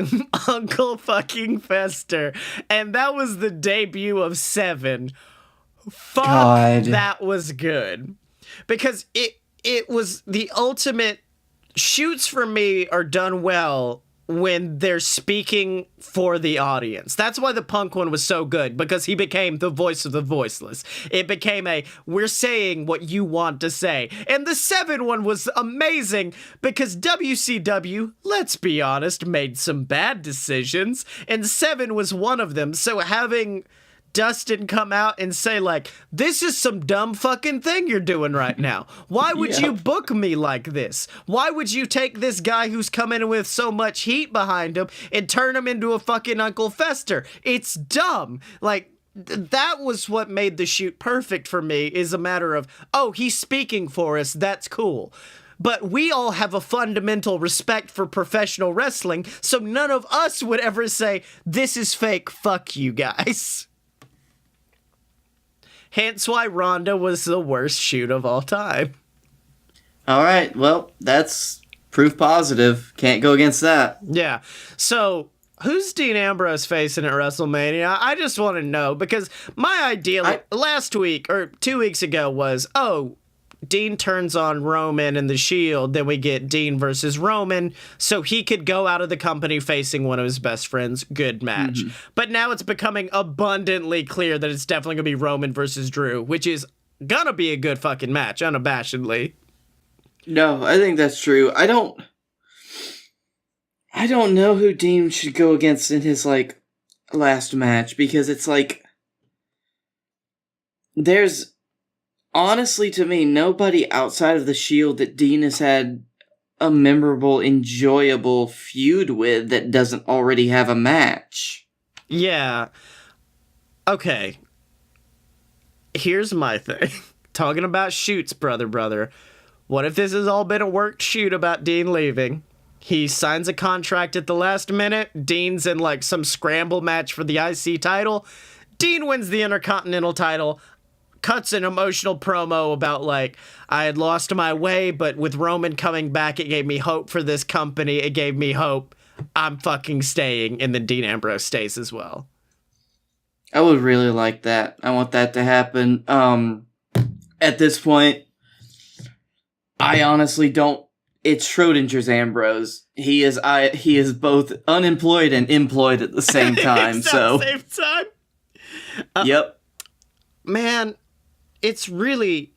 Uncle fucking Fester. And that was the debut of Seven. Fuck, God. That was good. Because it was the ultimate... Shoots for me are done well when they're speaking for the audience. That's why the Punk one was so good, because he became the voice of the voiceless. It became we're saying what you want to say. And the Seven one was amazing because WCW, let's be honest, made some bad decisions, and Seven was one of them. So having Dustin come out and say, like, this is some dumb fucking thing you're doing right now. Why would you book me like this? Why would you take this guy who's coming in with so much heat behind him and turn him into a fucking Uncle Fester? It's dumb. Like, that was what made the shoot perfect for me, is a matter of, oh, he's speaking for us, that's cool. But we all have a fundamental respect for professional wrestling, so none of us would ever say, this is fake, fuck you guys. Hence why Ronda was the worst shoot of all time. All right, well, that's proof positive. Can't go against that. Yeah, so who's Dean Ambrose facing at WrestleMania? I just want to know, because my idea last week, or 2 weeks ago, was, oh, Dean turns on Roman and the Shield, then we get Dean versus Roman, so he could go out of the company facing one of his best friends. Good match. But now it's becoming abundantly clear that it's definitely going to be Roman versus Drew, which is going to be a good fucking match, unabashedly. No, I think that's true. I don't know who Dean should go against in his, like, last match, because it's like, there's, honestly, to me, nobody outside of the Shield that Dean has had a memorable, enjoyable feud with that doesn't already have a match. Yeah. Okay. Here's my thing. Talking about shoots, brother. What if this has all been a worked shoot about Dean leaving? He signs a contract at the last minute. Dean's in, like, some scramble match for the IC title. Dean wins the Intercontinental title, cuts an emotional promo about, like, I had lost my way, but with Roman coming back, it gave me hope for this company. It gave me hope. I'm fucking staying. And then Dean Ambrose stays as well. I would really like that. I want that to happen. At this point, I honestly don't. It's Schrodinger's Ambrose. He is both unemployed and employed at the same time. Same time. Yep. Man, it's really.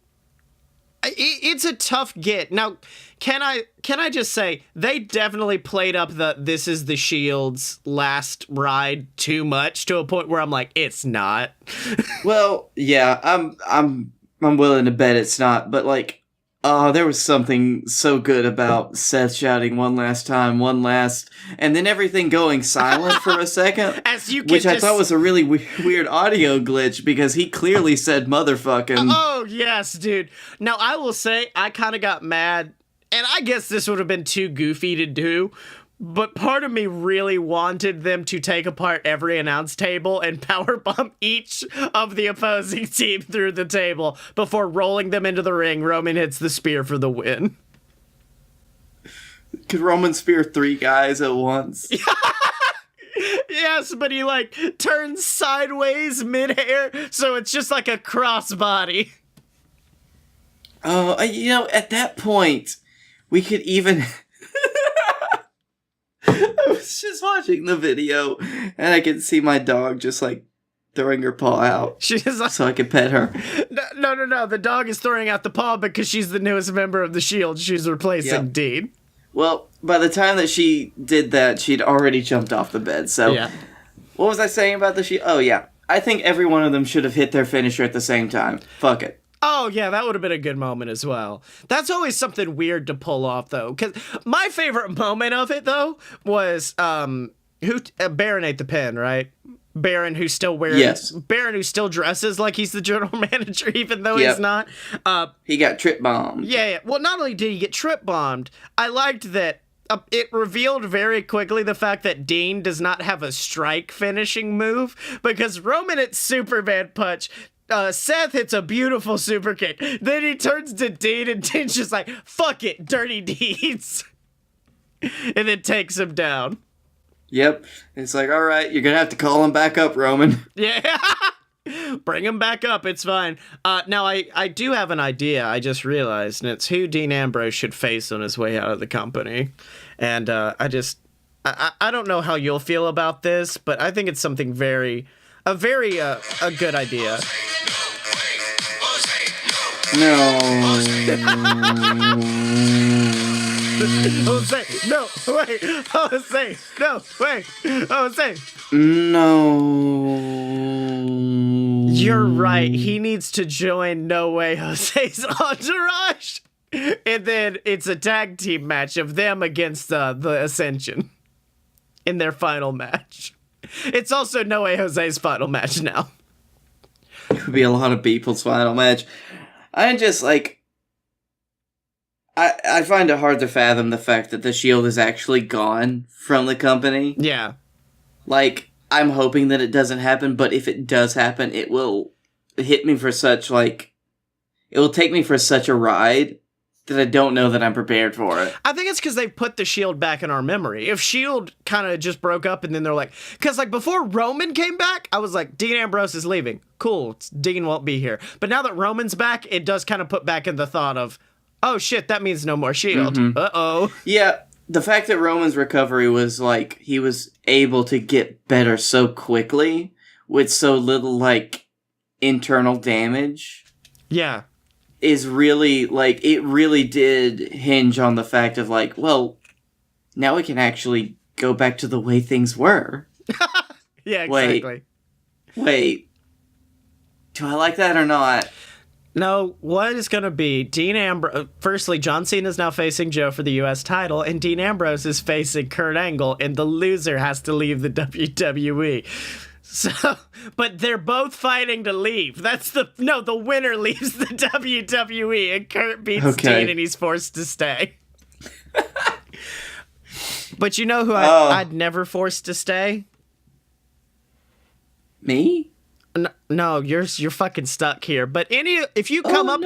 It's a tough get. Now, can I just say they definitely played up the this is the Shield's last ride too much, to a point where I'm like, it's not. Well, yeah, I'm willing to bet it's not, but, like, there was something so good about Seth shouting one last time, and then everything going silent for a second, which I thought was a really weird audio glitch, because he clearly said motherfucking. Oh, yes, dude. Now, I will say, I kind of got mad, and I guess this would have been too goofy to do, but part of me really wanted them to take apart every announce table and powerbomb each of the opposing team through the table before rolling them into the ring. Roman hits the spear for the win. Could Roman spear 3 guys at once? Yes, but he, like, turns sideways midair, so it's just like a crossbody. Oh, at that point, we could even... I was just watching the video, and I could see my dog just, like, throwing her paw out. She's like, so I could pet her. No. The dog is throwing out the paw because she's the newest member of the Shield. She's replacing Dean. Well, by the time that she did that, she'd already jumped off the bed. So, What was I saying about the Shield? Oh, yeah. I think every one of them should have hit their finisher at the same time. Fuck it. Oh, yeah, that would have been a good moment as well. That's always something weird to pull off, though. Because my favorite moment of it, though, was Baron ate the pin, right? Baron, who's still wearing... Yes. Baron, who still dresses like he's the general manager, even though he's not. He got trip bombed. Yeah. Well, not only did he get trip bombed, I liked that it revealed very quickly the fact that Dean does not have a strike finishing move, because Roman hits Superman punch... Seth hits a beautiful super kick. Then he turns to Dean, and Dean's just like, fuck it, dirty deeds. And then takes him down. Yep. It's like, all right, you're going to have to call him back up, Roman. Yeah. Bring him back up. It's fine. Now, I do have an idea. I just realized, and it's who Dean Ambrose should face on his way out of the company. And I don't know how you'll feel about this, but I think it's something a very good idea. No. Jose, no, wait. Jose, no, wait. Jose. No. You're right. He needs to join No Way Jose's entourage. And then it's a tag team match of them against the Ascension in their final match. It's also No Way Jose's final match now. it would be a lot of people's final match. I just, like... I find it hard to fathom the fact that the Shield is actually gone from the company. Yeah. Like, I'm hoping that it doesn't happen, but if it does happen, it will hit me for such, like... It will take me for such a ride that I don't know that I'm prepared for it. I think it's because they put the Shield back in our memory. If Shield kind of just broke up and then they're like... Because, like, before Roman came back, I was like, Dean Ambrose is leaving. Cool, Dean won't be here. But now that Roman's back, it does kind of put back in the thought of... Oh shit, that means no more Shield. Mm-hmm. Uh-oh. Yeah, the fact that Roman's recovery was like, he was able to get better so quickly with so little, like, internal damage. Yeah. Is really, like, it really did hinge on the fact of, like, well, now we can actually go back to the way things were. Yeah, exactly. Wait. Do I like that or not? No, what is going to be Dean Ambrose? Firstly, John Cena is now facing Joe for the U.S. title, and Dean Ambrose is facing Kurt Angle, and the loser has to leave the WWE. So, but they're both fighting to leave. The winner leaves the WWE, and Kurt beats Dean, and he's forced to stay. But you know who I'd never forced to stay? Me? No, you're fucking stuck here. But if you come up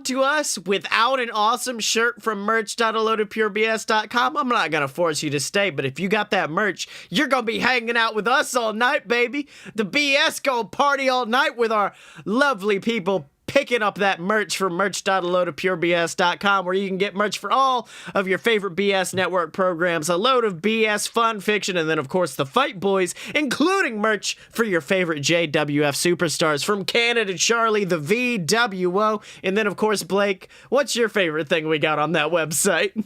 to us without an awesome shirt from merch.aloadedpurebs.com, I'm not gonna force you to stay. But if you got that merch, you're gonna be hanging out with us all night, baby. The BS gonna party all night with our lovely people picking up that merch from merch.aloadedpurebs.com, where you can get merch for all of your favorite BS network programs, a load of BS fun fiction, and then of course the Fight Boys, including merch for your favorite JWF superstars, from Canada Charlie, the VWO, and then of course Blake, what's your favorite thing we got on that website?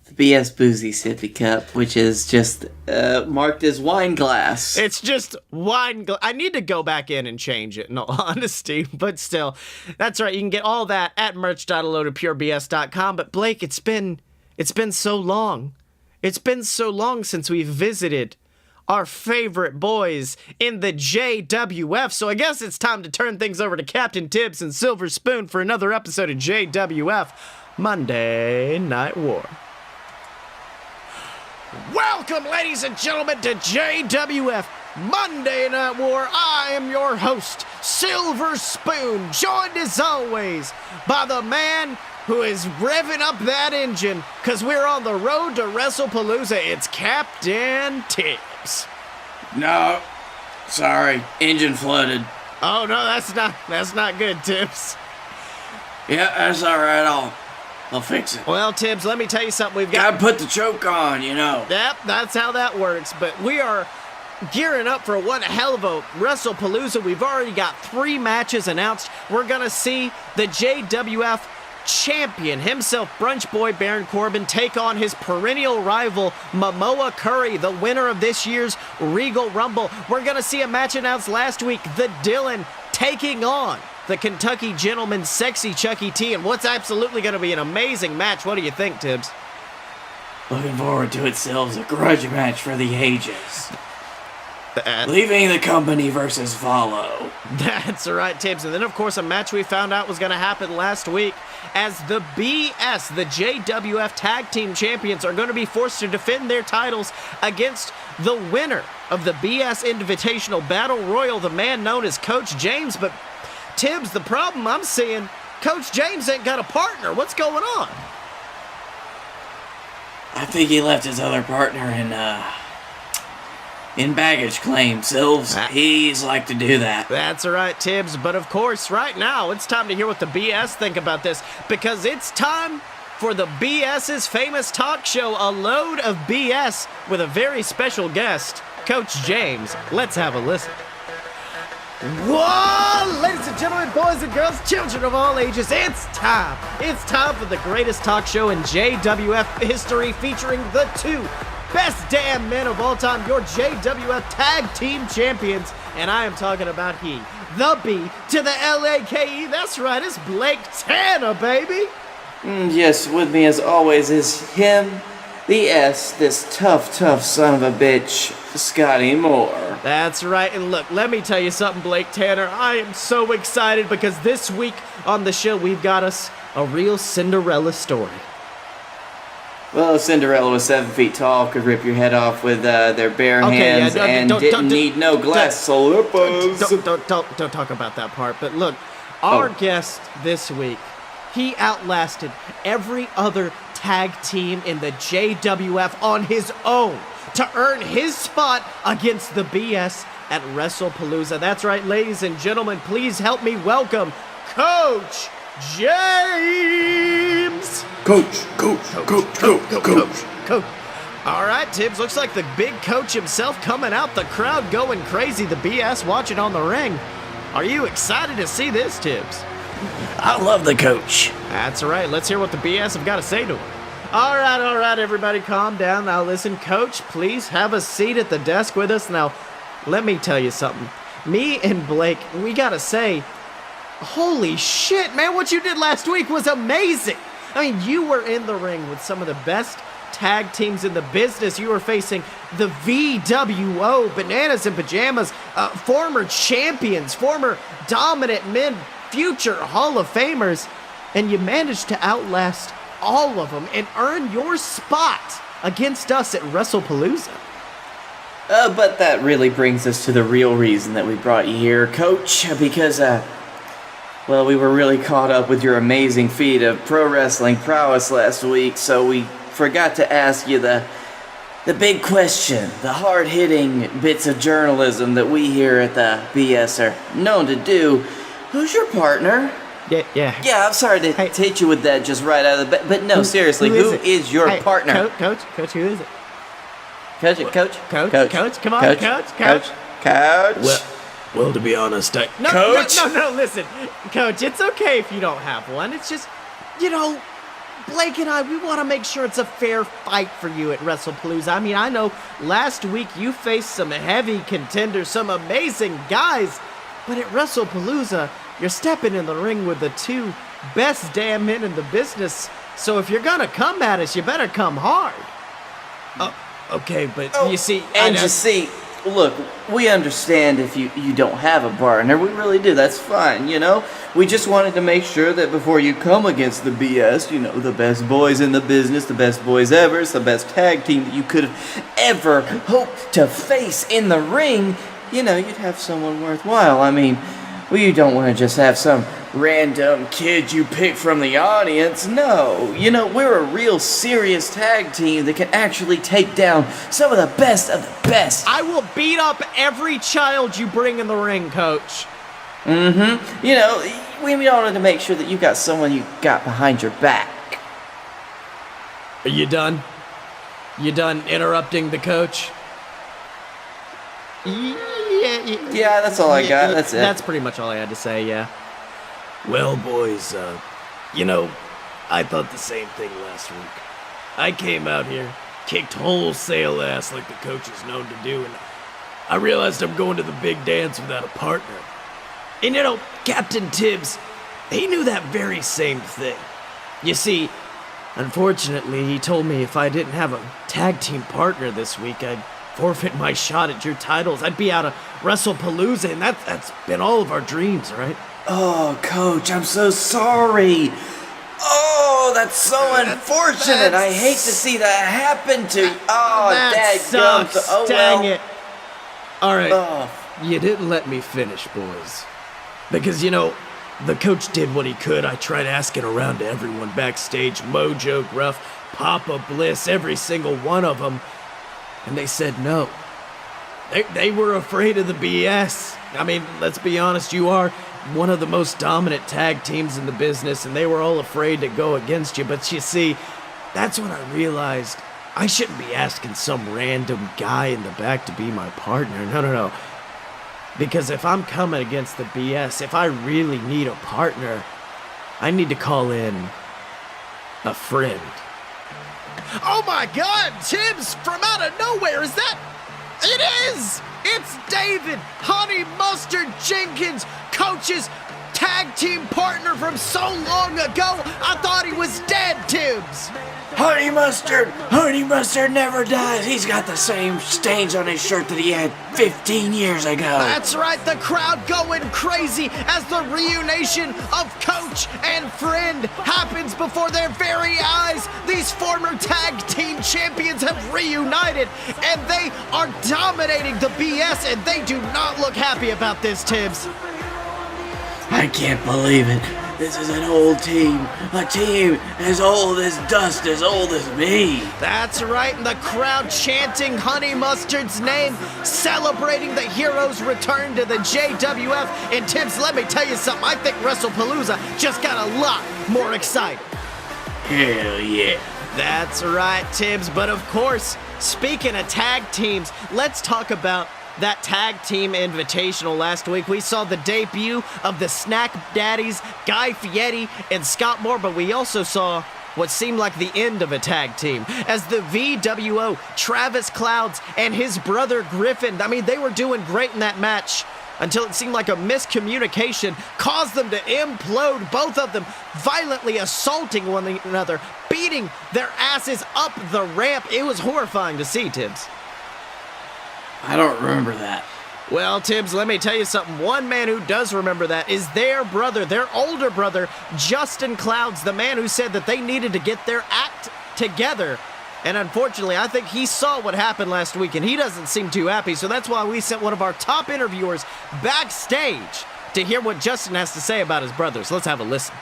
The BS Boozy Sippy Cup, which is just marked as wine glass. It's just wine glass. I need to go back in and change it, in all honesty, but still. That's right, you can get all that at merch.aloadedpurebs.com. But Blake, it's been so long. It's been so long since we've visited our favorite boys in the JWF, so I guess it's time to turn things over to Captain Tibbs and Silver Spoon for another episode of JWF Monday Night War. Welcome, ladies and gentlemen, to JWF Monday Night War. I am your host, Silver Spoon, joined as always by the man who is revving up that engine because we're on the road to Wrestlepalooza. It's Captain Tibbs. No, sorry, engine flooded. Oh no, that's not good, Tibbs. Yeah, that's all right. I'll fix it. Well, Tibbs, let me tell you something. We've got... Gotta put the choke on, you know. Yep, that's how that works. But we are gearing up for one hell of a Wrestlepalooza. We've already got 3 matches announced. We're going to see the JWF champion himself, Brunch Boy Baron Corbin, take on his perennial rival, Momoa Curry, the winner of this year's Regal Rumble. We're going to see a match announced last week, the Dylan taking on the Kentucky Gentleman, Sexy Chucky T, and what's absolutely going to be an amazing match. What do you think, Tibbs? Looking forward to it, Silves. A grudge match for the ages. Leaving the company versus Follow. That's right, Tibbs. And then, of course, a match we found out was going to happen last week as the BS, the JWF Tag Team Champions, are going to be forced to defend their titles against the winner of the BS Invitational Battle Royal, the man known as Coach James. But Tibbs, the problem I'm seeing, Coach James ain't got a partner. What's going on? I think he left his other partner in baggage claim, Silves. He's like to do that. That's right, Tibbs. But of course, right now, it's time to hear what the BS think about this, because it's time for the BS's famous talk show, A Load of BS, with a very special guest, Coach James. Let's have a listen. Whoa, ladies and gentlemen, boys and girls, children of all ages, it's time. It's time for the greatest talk show in JWF history, featuring the 2 best damn men of all time, your JWF Tag Team Champions. And I am talking about he, the B to the LAKE. That's right, it's Blake Tanner, baby. Yes, with me as always is him, this tough son of a bitch, Scottye Moore. That's right, and look, let me tell you something, Blake Tanner. I am so excited because this week on the show, we've got us a real Cinderella story. Well, Cinderella was 7 feet tall, could rip your head off with their bare hands, and didn't need no glass slippers. Don't talk about that part, but look, our guest this week, he outlasted every other tag team in the JWF on his own to earn his spot against the BS at Wrestlepalooza. That's right, ladies and gentlemen, please help me welcome Coach James. Coach. All right, Tibbs, looks like the big coach himself coming out, the crowd going crazy, the BS watching on the ring. Are you excited to see this, Tibbs? I love the coach. That's right. Let's hear what the BS have got to say to him. All right, everybody, calm down. Now, listen, Coach, please have a seat at the desk with us. Now, let me tell you something. Me and Blake, we got to say, holy shit, man, what you did last week was amazing. I mean, you were in the ring with some of the best tag teams in the business. You were facing the VWO, Bananas in Pajamas, former champions, former dominant men, future Hall of Famers, and you managed to outlast all of them and earn your spot against us at Wrestlepalooza. But that really brings us to the real reason that we brought you here, Coach, because, well, we were really caught up with your amazing feat of pro wrestling prowess last week, so we forgot to ask you the big question, the hard-hitting bits of journalism that we here at the BS are known to do. Who's your partner? Yeah. Yeah, I'm sorry to hit you with that just right out of the but no, seriously, who is your partner? Coach, who is it? Coach, Come on, Coach. Well, to be honest, No, listen. Coach, it's okay if you don't have one. It's just, Blake and I, we want to make sure it's a fair fight for you at Wrestlepalooza. I mean, I know last week you faced some heavy contenders, some amazing guys, but at Wrestlepalooza, you're stepping in the ring with the two best damn men in the business. So if you're going to come at us, you better come hard. okay, but you see... Look, we understand if you don't have a partner. We really do. That's fine, We just wanted to make sure that before you come against the BS, the best boys in the business, the best boys ever, it's the best tag team that you could have ever hoped to face in the ring, you'd have someone worthwhile. I mean, we don't want to just have some random kid you pick from the audience. No, we're a real serious tag team that can actually take down some of the best of the best. I will beat up every child you bring in the ring, Coach. We wanted to make sure that you got someone you got behind your back. Are you done? You done interrupting the coach? Yeah, that's all I got. That's it. That's pretty much all I had to say, yeah. Well, boys, I thought the same thing last week. I came out here, kicked wholesale ass like the coach is known to do, and I realized I'm going to the big dance without a partner. And Captain Tibbs, he knew that very same thing. You see, unfortunately, he told me if I didn't have a tag team partner this week, I'd forfeit my shot at your titles. I'd be out of Wrestlepalooza, and that's been all of our dreams, right? Oh, Coach, I'm so sorry. Oh, that's so unfortunate. I hate to see that happen to you. Oh, that sucks. Oh, dang well. it. All right, You didn't let me finish, boys. Because, the coach did what he could. I tried asking around to everyone backstage, Mojo, Gruff, Papa Bliss, every single one of them, and they said no. They were afraid of the BS. I mean, let's be honest, you are one of the most dominant tag teams in the business, and they were all afraid to go against you. But you see, that's when I realized I shouldn't be asking some random guy in the back to be my partner. No. Because if I'm coming against the BS, if I really need a partner, I need to call in a friend. Oh my God, Tibbs from out of nowhere, is that? It is! It's David Honey Mustard Jenkins, Coach's tag team partner from so long ago, I thought he was dead, Tibbs. Honey Mustard never dies. He's got the same stains on his shirt that he had 15 years ago. That's right, the crowd going crazy as the reunition of coach and friend happens before their very eyes. These former tag team champions have reunited, and they are dominating the BS, and they do not look happy about this, Tibbs. I can't believe it. This is an old team. A team as old as dust, as old as me. That's right, and the crowd chanting Honey Mustard's name, celebrating the hero's return to the JWF. And Tibbs, let me tell you something, I think Wrestlepalooza just got a lot more exciting. Hell yeah. That's right, Tibbs, but of course, speaking of tag teams, let's talk about that tag team invitational last week. We saw the debut of the Snack Daddies, Guy Fieri and Scott Moore, but we also saw what seemed like the end of a tag team as the VWO, Travis Clouds and his brother Griffin. I mean, they were doing great in that match until it seemed like a miscommunication caused them to implode, both of them violently assaulting one another, beating their asses up the ramp. It was horrifying to see, Tibbs. I don't remember that. Well, Tibbs, let me tell you something. One man who does remember that is their brother, their older brother, Justin Clouds, the man who said that they needed to get their act together. And unfortunately, I think he saw what happened last week, and he doesn't seem too happy. So that's why we sent one of our top interviewers backstage to hear what Justin has to say about his brothers. Let's have a listen.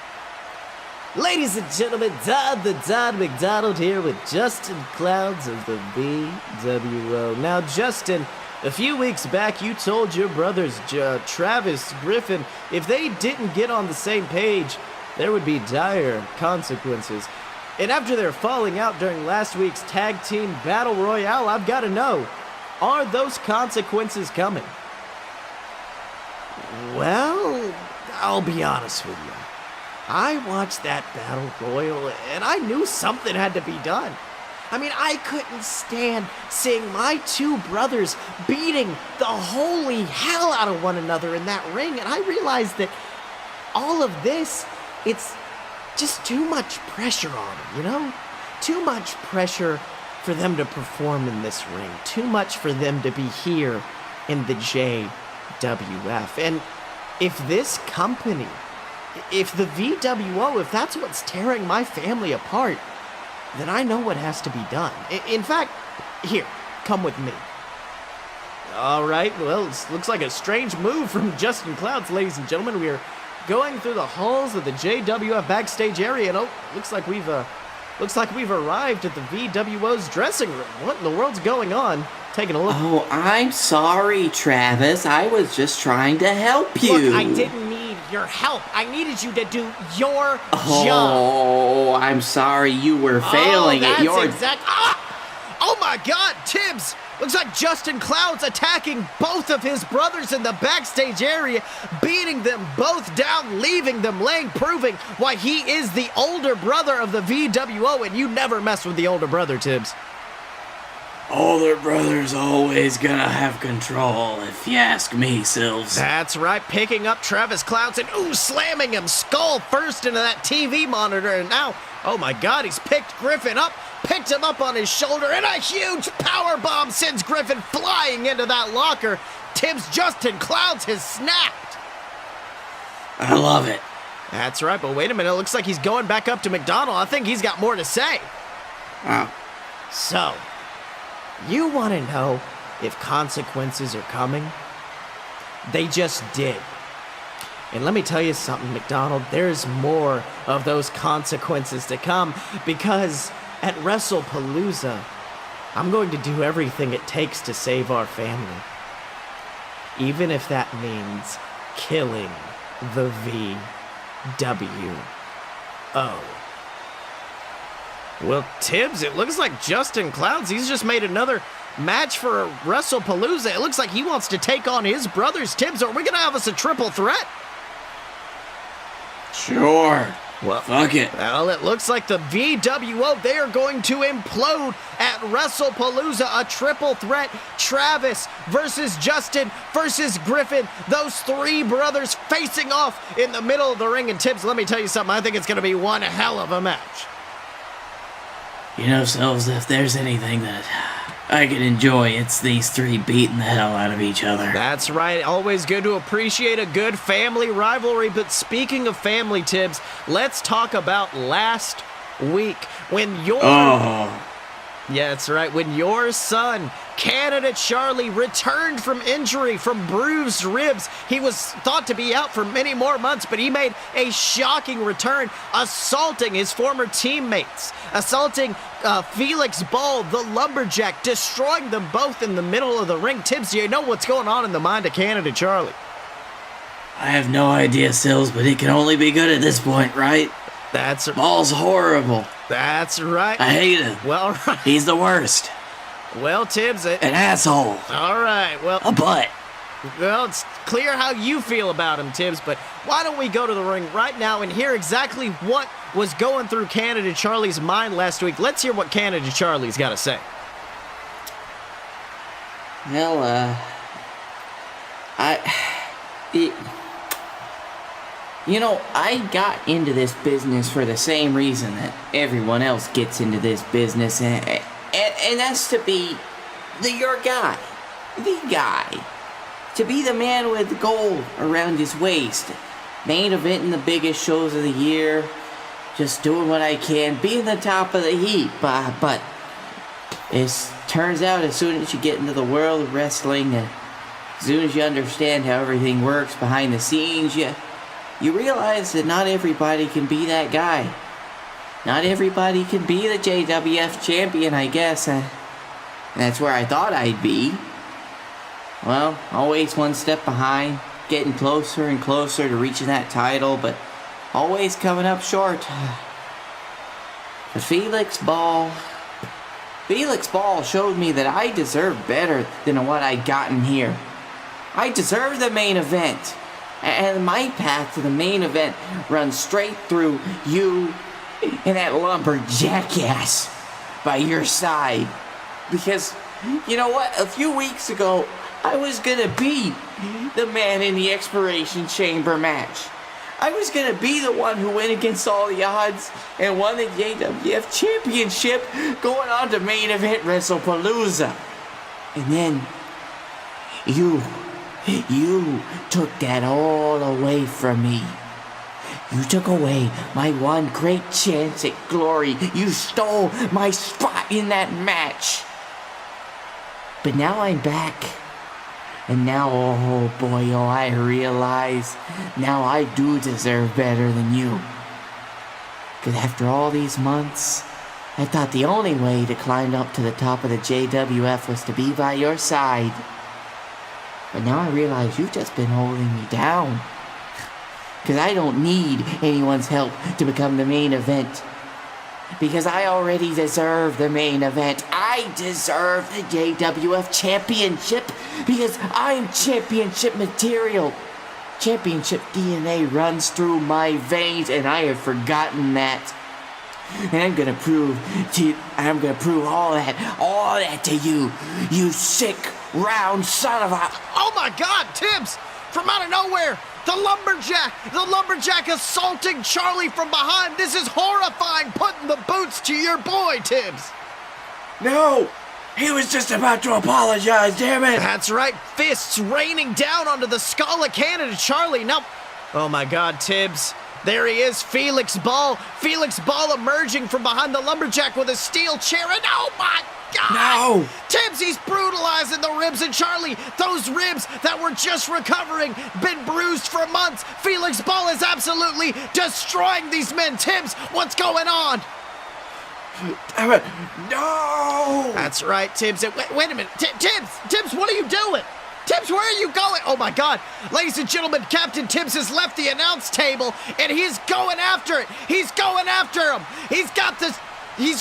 Ladies and gentlemen, Don McDonald here with Justin Clouds of the VWO. Now, Justin, a few weeks back, you told your brothers, Travis, Griffin, if they didn't get on the same page, there would be dire consequences. And after their falling out during last week's tag team battle royale, I've got to know, are those consequences coming? Well, I'll be honest with you. I watched that battle royal, and I knew something had to be done. I mean, I couldn't stand seeing my two brothers beating the holy hell out of one another in that ring, and I realized that all of this, it's just too much pressure on them, you know? Too much pressure for them to perform in this ring. Too much for them to be here in the JWF. And if this company, if the VWO, if that's what's tearing my family apart, then I know what has to be done. In fact, here, come with me. All right, well, it looks like a strange move from Justin Clouds, ladies and gentlemen. We are going through the halls of the JWF backstage area, and looks like we've arrived at the VWO's dressing room. What in the world's going on? Taking a look. Oh, I'm sorry, Travis. I was just trying to help you. Look, I didn't need your help. I needed you to do your job. Oh, I'm sorry. You were failing at your... Oh my God, Tibbs! Looks like Justin Clouds attacking both of his brothers in the backstage area, beating them both down, leaving them laying, proving why he is the older brother of the VWO, and you never mess with the older brother, Tibbs. Older brother's always gonna have control, if you ask me, Silves. That's right, picking up Travis Clouds and slamming him skull first into that TV monitor, and now, oh my God, he's picked Griffin up, picked him up on his shoulder, and a huge power bomb sends Griffin flying into that locker. Tibbs, Justin Clouds has snapped. I love it. That's right, but wait a minute, it looks like he's going back up to McDonald. I think he's got more to say. Wow. So, you want to know if consequences are coming? They just did. And let me tell you something, McDonald, there's more of those consequences to come, because at Wrestlepalooza, I'm going to do everything it takes to save our family. Even if that means killing the VWO. Well, Tibbs, it looks like Justin Clouds, he's just made another match for Wrestlepalooza. It looks like he wants to take on his brothers. Tibbs, are we going to have us a triple threat? Sure. Well, fuck it. Well, it looks like the VWO, they are going to implode at Wrestlepalooza. A triple threat. Travis versus Justin versus Griffin. Those three brothers facing off in the middle of the ring. And Tibbs, let me tell you something. I think it's going to be one hell of a match. You know, Sills, if there's anything that I can enjoy, it's these three beating the hell out of each other. That's right. Always good to appreciate a good family rivalry. But speaking of family, Tibbs, let's talk about last week when your... Yeah, that's right. When your son, Canada Charlie, returned from injury from bruised ribs. He was thought to be out for many more months, but he made a shocking return, assaulting his former teammates, assaulting Felix Ball, the lumberjack, destroying them both in the middle of the ring. Tibbs, do you know what's going on in the mind of Canada Charlie? I have no idea, Sills, but it can only be good at this point, right? That's Ball's horrible. That's right. I hate him. Well, right. He's the worst. Well, Tibbs, An asshole. all right. Well, A butt. Well, it's clear how you feel about him, Tibbs, but why don't we go to the ring right now and hear exactly what was going through Canada Charlie's mind last week. Let's hear what Canada Charlie's got to say. Well, I got into this business for the same reason that everyone else gets into this business, and that's to be your guy. The guy. To be the man with the gold around his waist. Main eventing the biggest shows of the year. Just doing what I can. Being the top of the heap. But it turns out as soon as you get into the world of wrestling, as soon as you understand how everything works behind the scenes, you realize that not everybody can be that guy. Not everybody can be the JWF champion, I guess. That's where I thought I'd be. Well, always one step behind, getting closer and closer to reaching that title, but always coming up short. But Felix Ball showed me that I deserve better than what I'd gotten here. I deserve the main event. And my path to the main event runs straight through you and that lumberjack ass by your side. Because, you know what? A few weeks ago, I was gonna be the man in the Expiration Chamber match. I was gonna be the one who went against all the odds and won the JWF Championship going on to main event Wrestlepalooza. And then, you took that all away from me. You took away my one great chance at glory. You stole my spot in that match. But now I'm back. And now, oh boy, I realize now I do deserve better than you. Because after all these months, I thought the only way to climb up to the top of the JWF was to be by your side. But now I realize you've just been holding me down. Because I don't need anyone's help to become the main event. Because I already deserve the main event. I deserve the JWF Championship. Because I'm championship material. Championship DNA runs through my veins, and I have forgotten that. And I'm gonna prove all that to you, you sick, round son of a... Oh my God, Tibbs! From out of nowhere, the lumberjack assaulting Charlie from behind. This is horrifying, putting the boots to your boy, Tibbs. No, he was just about to apologize, damn it. That's right, fists raining down onto the skull of Canada Charlie. Now, oh my God, Tibbs. There he is, Felix Ball. Felix Ball emerging from behind the lumberjack with a steel chair, and oh my God! No! Tibbs, he's brutalizing the ribs of Charlie. Those ribs that were just recovering, been bruised for months. Felix Ball is absolutely destroying these men. Tibbs, what's going on? Damn it! No! That's right, Tibbs. Wait a minute. Tibbs, what are you doing? Tibbs, where are you going? Oh my God. Ladies and gentlemen, Captain Tibbs has left the announce table and he's going after it. He's going after him. He's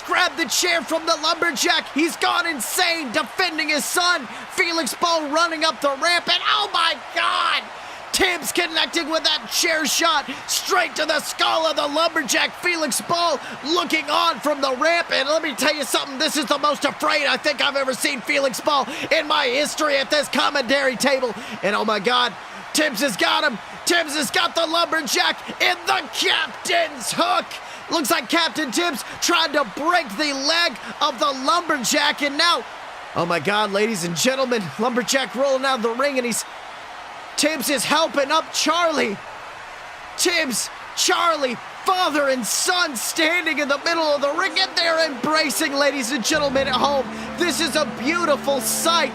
grabbed the chair from the lumberjack. He's gone insane defending his son. Felix Ball running up the ramp and oh my God. Tibbs connecting with that chair shot straight to the skull of the lumberjack. Felix Ball looking on from the ramp. And let me tell you something, this is the most afraid I think I've ever seen Felix Ball in my history at this commentary table. And oh my God, Tibbs has got him. Tibbs has got the lumberjack in the captain's hook. Looks like Captain Tibbs tried to break the leg of the Lumberjack, and now, oh my God, ladies and gentlemen, Lumberjack rolling out of the ring, and Tibbs is helping up Charlie. Tibbs, Charlie, father and son standing in the middle of the ring, and they're embracing, ladies and gentlemen at home. This is a beautiful sight.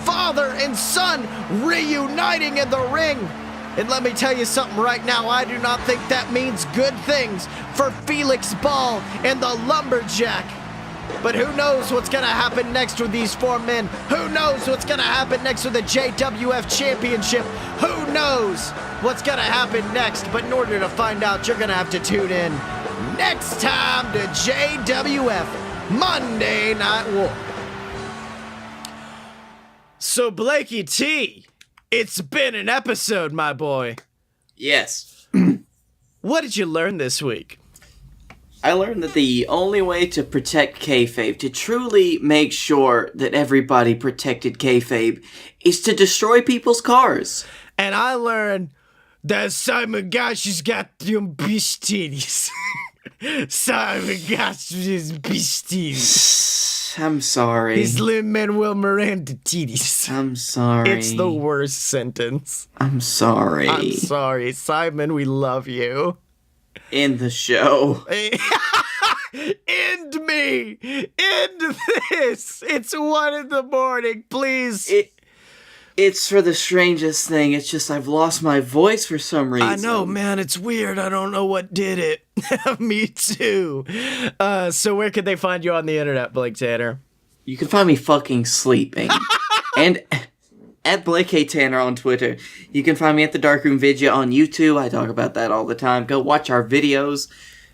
Father and son reuniting in the ring. And let me tell you something right now, I do not think that means good things for Felix Ball and the Lumberjack. But who knows what's going to happen next with these four men? Who knows what's going to happen next with the JWF Championship? Who knows what's going to happen next? But in order to find out, you're going to have to tune in next time to JWF Monday Night War. So, Blakey T, it's been an episode, my boy. Yes. What did you learn this week? I learned that the only way to protect kayfabe, to truly make sure that everybody protected kayfabe, is to destroy people's cars. And I learned that Simon Gotch has got them bitch titties. Simon Gotch has bitch titties. I'm sorry. He's Lin-Manuel Miranda titties. I'm sorry. It's the worst sentence. I'm sorry. I'm sorry. Simon, we love you. End the show. End me! End this! It's 1 a.m, please. It's for the strangest thing. It's just I've lost my voice for some reason. I know, man. It's weird. I don't know what did it. Me too. So where could they find you on the internet, Blake Tanner? You can find me fucking sleeping. And at Blake K. Tanner on Twitter. You can find me at the Darkroom Vidya on YouTube. I talk about that all the time. Go watch our videos.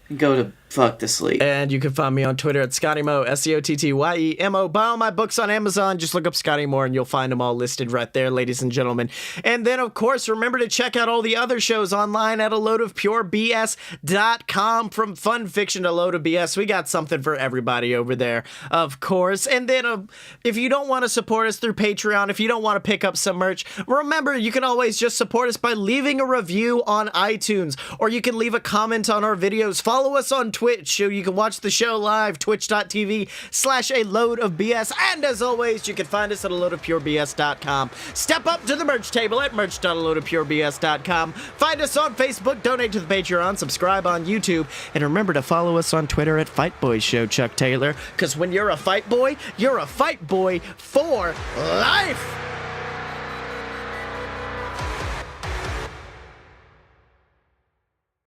And go to fuck to sleep. And you can find me on Twitter at Scottye Moore, SCOTTYEMO. Buy all my books on Amazon. Just look up Scottye Moore and you'll find them all listed right there, ladies and gentlemen. And then, of course, remember to check out all the other shows online at aloadofpurebs.com. From fun fiction to load of BS, we got something for everybody over there, of course. And then if you don't want to support us through Patreon, if you don't want to pick up some merch, remember, you can always just support us by leaving a review on iTunes, or you can leave a comment on our videos. Follow us on Twitch, so you can watch the show live, twitch.tv/aloadofbs. And as always, you can find us at aloadofpurebs.com. Step up to the merch table at merch.aloadofpurebs.com. Find us on Facebook, donate to the Patreon, subscribe on YouTube, and remember to follow us on Twitter at Fight Boy Show, Chuck Taylor, because when you're a fight boy for life.